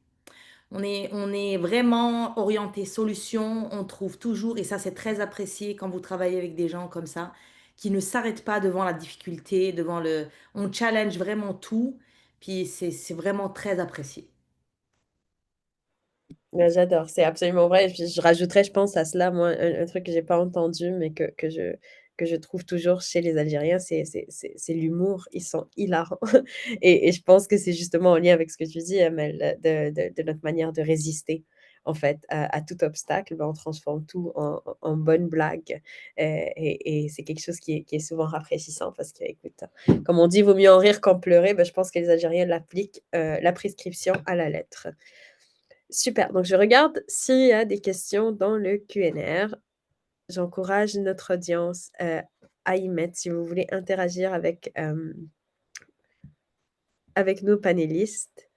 On est vraiment orienté solution, on trouve toujours, et ça c'est très apprécié quand vous travaillez avec des gens comme ça, qui ne s'arrêtent pas devant la difficulté, on challenge vraiment tout, puis c'est vraiment très apprécié.
Bah, j'adore, c'est absolument vrai. Puis je rajouterais, je pense, à cela, moi, un truc que j'ai pas entendu, mais que je trouve toujours chez les Algériens, c'est l'humour. Ils sont hilarants. Et je pense que c'est justement en lien avec ce que tu dis, Amel, de notre manière de résister, en fait, à tout obstacle. Ben, on transforme tout en bonne blague. Et c'est quelque chose qui est souvent rafraîchissant parce que, écoute, comme on dit, vaut mieux en rire qu'en pleurer. Ben, je pense que les Algériens l'appliquent, la prescription à la lettre. Super, donc je regarde s'il y a des questions dans le Q&R. J'encourage notre audience, à y mettre si vous voulez interagir avec nos panélistes.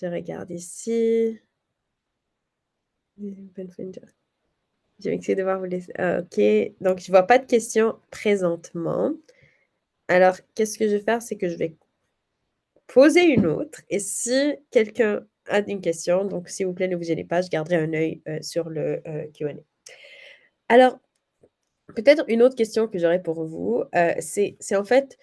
Je regarde ici. Je vais essayer de voir vous laisser OK, donc je vois pas de questions présentement. Alors qu'est-ce que je vais faire? C'est que je vais poser une autre et si quelqu'un a une question, donc s'il vous plaît, ne vous gênez pas, je garderai un œil, sur le, Q&A. Alors, peut-être une autre question que j'aurais pour vous, c'est en fait,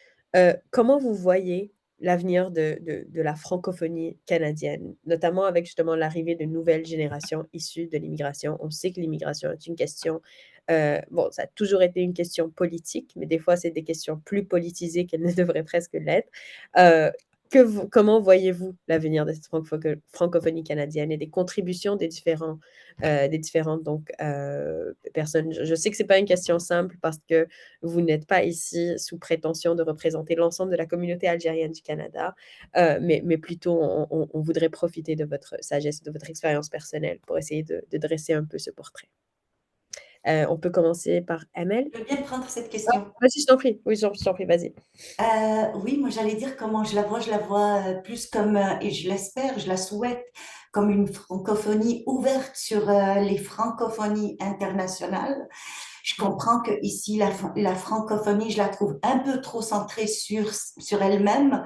comment vous voyez l'avenir de la francophonie canadienne, notamment avec justement l'arrivée de nouvelles générations issues de l'immigration? On sait que l'immigration est une question, bon, ça a toujours été une question politique, mais des fois, c'est des questions plus politisées qu'elles ne devraient presque l'être. Heu, comment voyez-vous l'avenir de cette francophonie canadienne et des contributions des différentes donc personnes? Je sais que c'est pas une question simple parce que vous n'êtes pas ici sous prétention de représenter l'ensemble de la communauté algérienne du Canada, mais plutôt on voudrait profiter de votre sagesse, de votre expérience personnelle pour essayer de dresser un peu ce portrait. On peut commencer par Amel?
Je veux bien prendre cette question.
Vas-y, je t'en prie. Oui, je t'en prie, vas-y.
Oui, moi j'allais dire comment je la vois plus comme, et je l'espère, je la souhaite, comme une francophonie ouverte sur les francophonies internationales. Je comprends que ici la francophonie, je la trouve un peu trop centrée sur elle-même,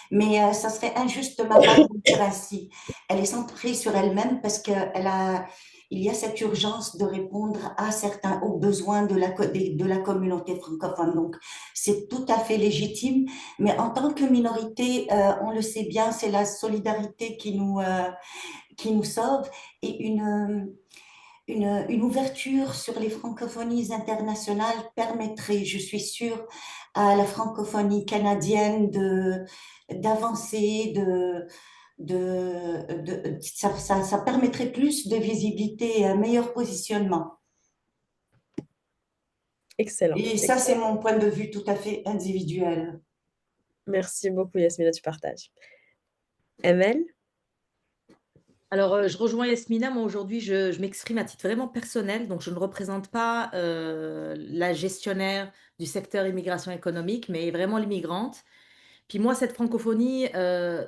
mais ça serait injuste de ma part de dire ainsi. Elle est centrée sur elle-même parce il y a cette urgence de répondre à certains aux besoins de la communauté francophone. Donc, c'est tout à fait légitime, mais en tant que minorité, on le sait bien, c'est la solidarité qui nous sauve et une ouverture sur les francophonies internationales permettrait, je suis sûre, à la francophonie canadienne d'avancer, ça permettrait plus de visibilité et un meilleur positionnement.
Excellent,
Et ça, c'est
excellent.
mon point de vue tout à fait individuel.
Merci beaucoup Yasmina du partage. Amel?
Alors, je rejoins Yasmina. Moi, aujourd'hui, je m'exprime à titre vraiment personnel. Donc, je ne représente pas la gestionnaire du secteur immigration économique, mais vraiment l'immigrante. Puis moi, cette francophonie,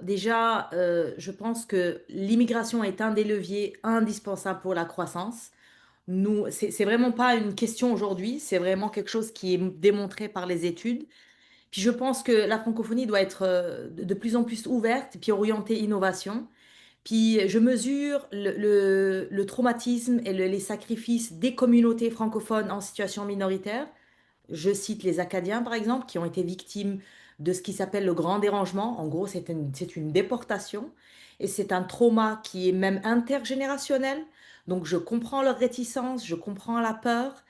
déjà, je pense que l'immigration est un des leviers indispensables pour la croissance. Nous, c'est vraiment pas une question aujourd'hui, c'est vraiment quelque chose qui est démontré par les études. Puis je pense que la francophonie doit être de plus en plus ouverte, puis orientée innovation. Puis je mesure le traumatisme et les sacrifices des communautés francophones en situation minoritaire. Je cite les Acadiens, par exemple, qui ont été victimes de ce qui s'appelle le grand dérangement. En gros, c'est une déportation et c'est un trauma qui est même intergénérationnel. Donc je comprends leur réticence, je comprends la peur.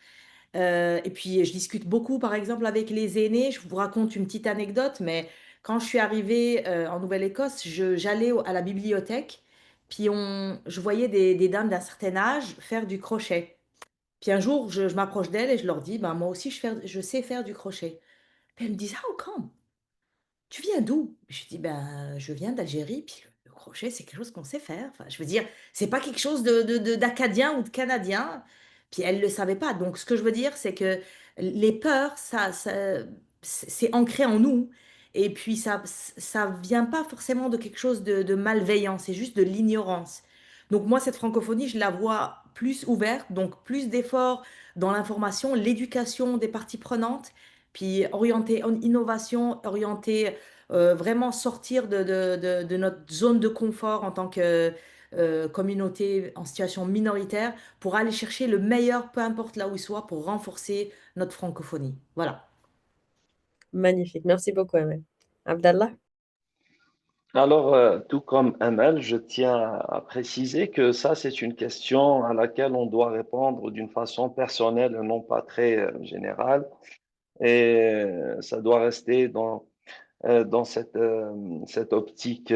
Et puis je discute beaucoup, par exemple, avec les aînés. Je vous raconte une petite anecdote, mais quand je suis arrivée en Nouvelle-Écosse, j'allais à la bibliothèque, puis je voyais des dames d'un certain âge faire du crochet. Puis un jour, je m'approche d'elles et je leur dis, ben, moi aussi, je sais faire du crochet. Puis elles me disent, how come? Tu viens d'où? Je dis, ben, je viens d'Algérie, puis le crochet, c'est quelque chose qu'on sait faire. Enfin, je veux dire, c'est pas quelque chose d'Acadien ou de Canadien. Puis elles le savaient pas. Donc, ce que je veux dire, c'est que les peurs, c'est ancré en nous. Et puis, ça vient pas forcément de quelque chose de malveillant, c'est juste de l'ignorance. Donc, moi, cette francophonie, je la vois plus ouverte, donc plus d'efforts dans l'information, l'éducation des parties prenantes, puis orienter en innovation, orienter vraiment sortir de notre zone de confort en tant que communauté en situation minoritaire pour aller chercher le meilleur, peu importe là où il soit, pour renforcer notre francophonie. Voilà.
Magnifique, merci beaucoup Amel. Abdallah?
Alors, tout comme Amel, je tiens à préciser que ça, c'est une question à laquelle on doit répondre d'une façon personnelle et non pas très générale. Et ça doit rester dans cette optique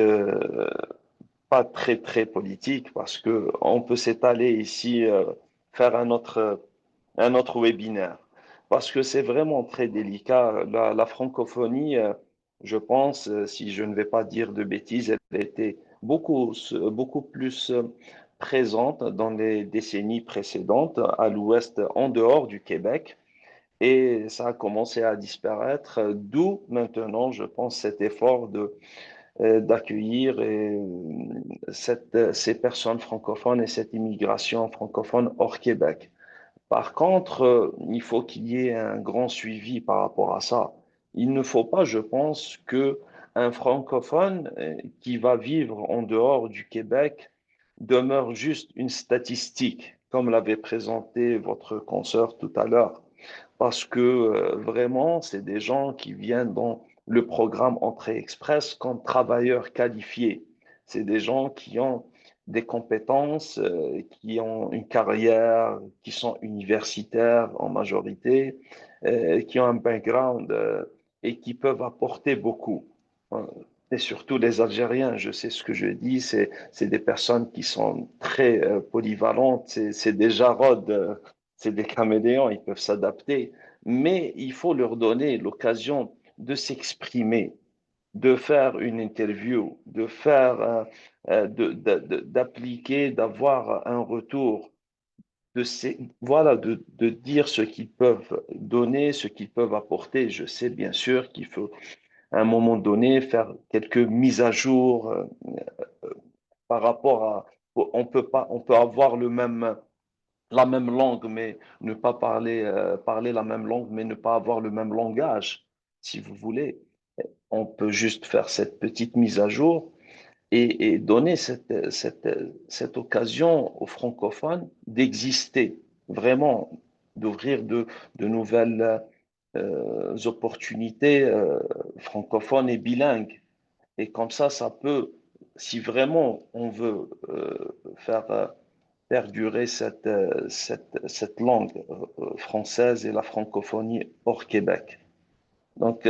pas très, très politique parce que on peut s'étaler ici, faire un autre webinaire. Parce que c'est vraiment très délicat. La francophonie, je pense, si je ne vais pas dire de bêtises, elle était beaucoup plus présente dans les décennies précédentes à l'ouest, en dehors du Québec. Et ça a commencé à disparaître, d'où maintenant, je pense, cet effort d'accueillir ces personnes francophones et cette immigration francophone hors Québec. Par contre, il faut qu'il y ait un grand suivi par rapport à ça. Il ne faut pas, je pense, que un francophone qui va vivre en dehors du Québec demeure juste une statistique, comme l'avait présenté votre consoeur tout à l'heure, parce que vraiment, c'est des gens qui viennent dans le programme Entrée Express comme travailleurs qualifiés. C'est des gens qui ont des compétences, qui ont une carrière, qui sont universitaires en majorité, qui ont un background et qui peuvent apporter beaucoup. Et surtout les Algériens, je sais ce que je dis, c'est des personnes qui sont très polyvalentes, c'est des Jarod, c'est des caméléons, ils peuvent s'adapter, mais il faut leur donner l'occasion de s'exprimer, de faire une interview, de faire, d'appliquer, d'avoir un retour, voilà, de dire ce qu'ils peuvent donner, ce qu'ils peuvent apporter. Je sais bien sûr qu'il faut à un moment donné faire quelques mises à jour par rapport à, on peut pas, on peut avoir la même langue, mais ne pas parler la même langue, mais ne pas avoir le même langage, si vous voulez. On peut juste faire cette petite mise à jour et donner cette occasion aux francophones d'exister, vraiment, d'ouvrir de nouvelles opportunités francophones et bilingues. Et comme ça peut, si vraiment on veut faire perdurer cette langue française et la francophonie hors Québec. Donc,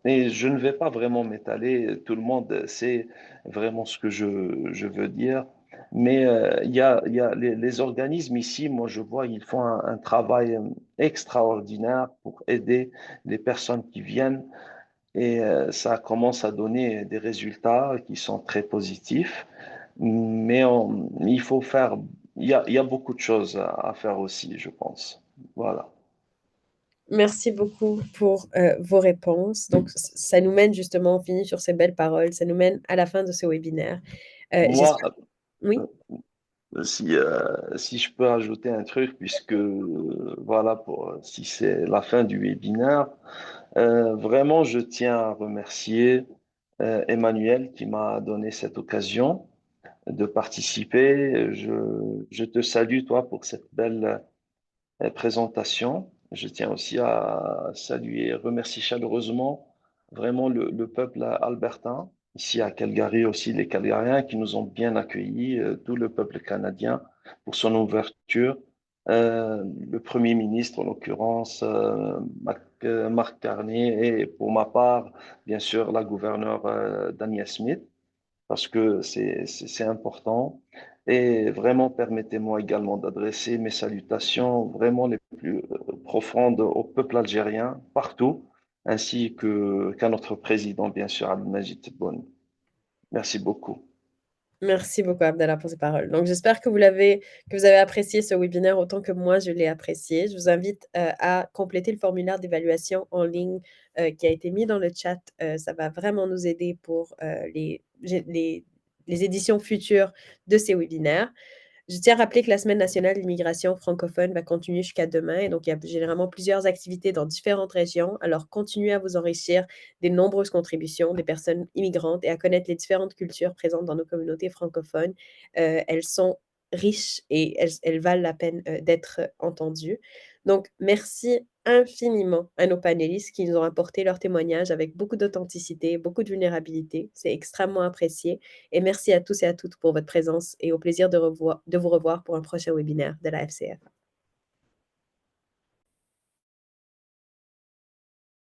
et je ne vais pas vraiment m'étaler, tout le monde sait vraiment ce que je veux dire, mais il y a les organismes ici, moi je vois, ils font un travail extraordinaire pour aider les personnes qui viennent et ça commence à donner des résultats qui sont très positifs, mais il faut faire, il y a beaucoup de choses à faire aussi, je pense. Voilà.
Merci beaucoup pour vos réponses. Donc, ça nous mène justement, on finit sur ces belles paroles, ça nous mène à la fin de ce webinaire.
Moi,
J'espère... Oui,
si je peux ajouter un truc, puisque voilà, si c'est la fin du webinaire, vraiment, je tiens à remercier Emmanuel qui m'a donné cette occasion de participer. Je te salue, toi, pour cette belle présentation. Je tiens aussi à saluer et remercier chaleureusement vraiment le peuple albertain, ici à Calgary aussi, les Calgariens qui nous ont bien accueillis, tout le peuple canadien pour son ouverture. Le Premier ministre, en l'occurrence, Marc Carney, et pour ma part, bien sûr, la gouverneure Dania Smith parce que c'est important. Et vraiment, permettez-moi également d'adresser mes salutations vraiment les plus profondes au peuple algérien, partout, ainsi qu'à notre président, bien sûr, Abdelmajid Tebboune. Merci beaucoup.
merci beaucoup Abdallah pour ces paroles. Donc, j'espère que vous avez apprécié ce webinaire autant que moi je l'ai apprécié. Je vous invite à compléter le formulaire d'évaluation en ligne qui a été mis dans le chat. Ça va vraiment nous aider pour les éditions futures de ces webinaires. Je tiens à rappeler que la Semaine nationale de l'immigration francophone va continuer jusqu'à demain. Et donc, il y a généralement plusieurs activités dans différentes régions. Alors, continuez à vous enrichir des nombreuses contributions des personnes immigrantes et à connaître les différentes cultures présentes dans nos communautés francophones. Elles sont riches et elles valent la peine d'être entendues. Donc, merci infiniment à nos panélistes qui nous ont apporté leurs témoignages avec beaucoup d'authenticité, beaucoup de vulnérabilité. C'est extrêmement apprécié. Et merci à tous et à toutes pour votre présence et au plaisir de vous revoir pour un prochain webinaire de la FCF.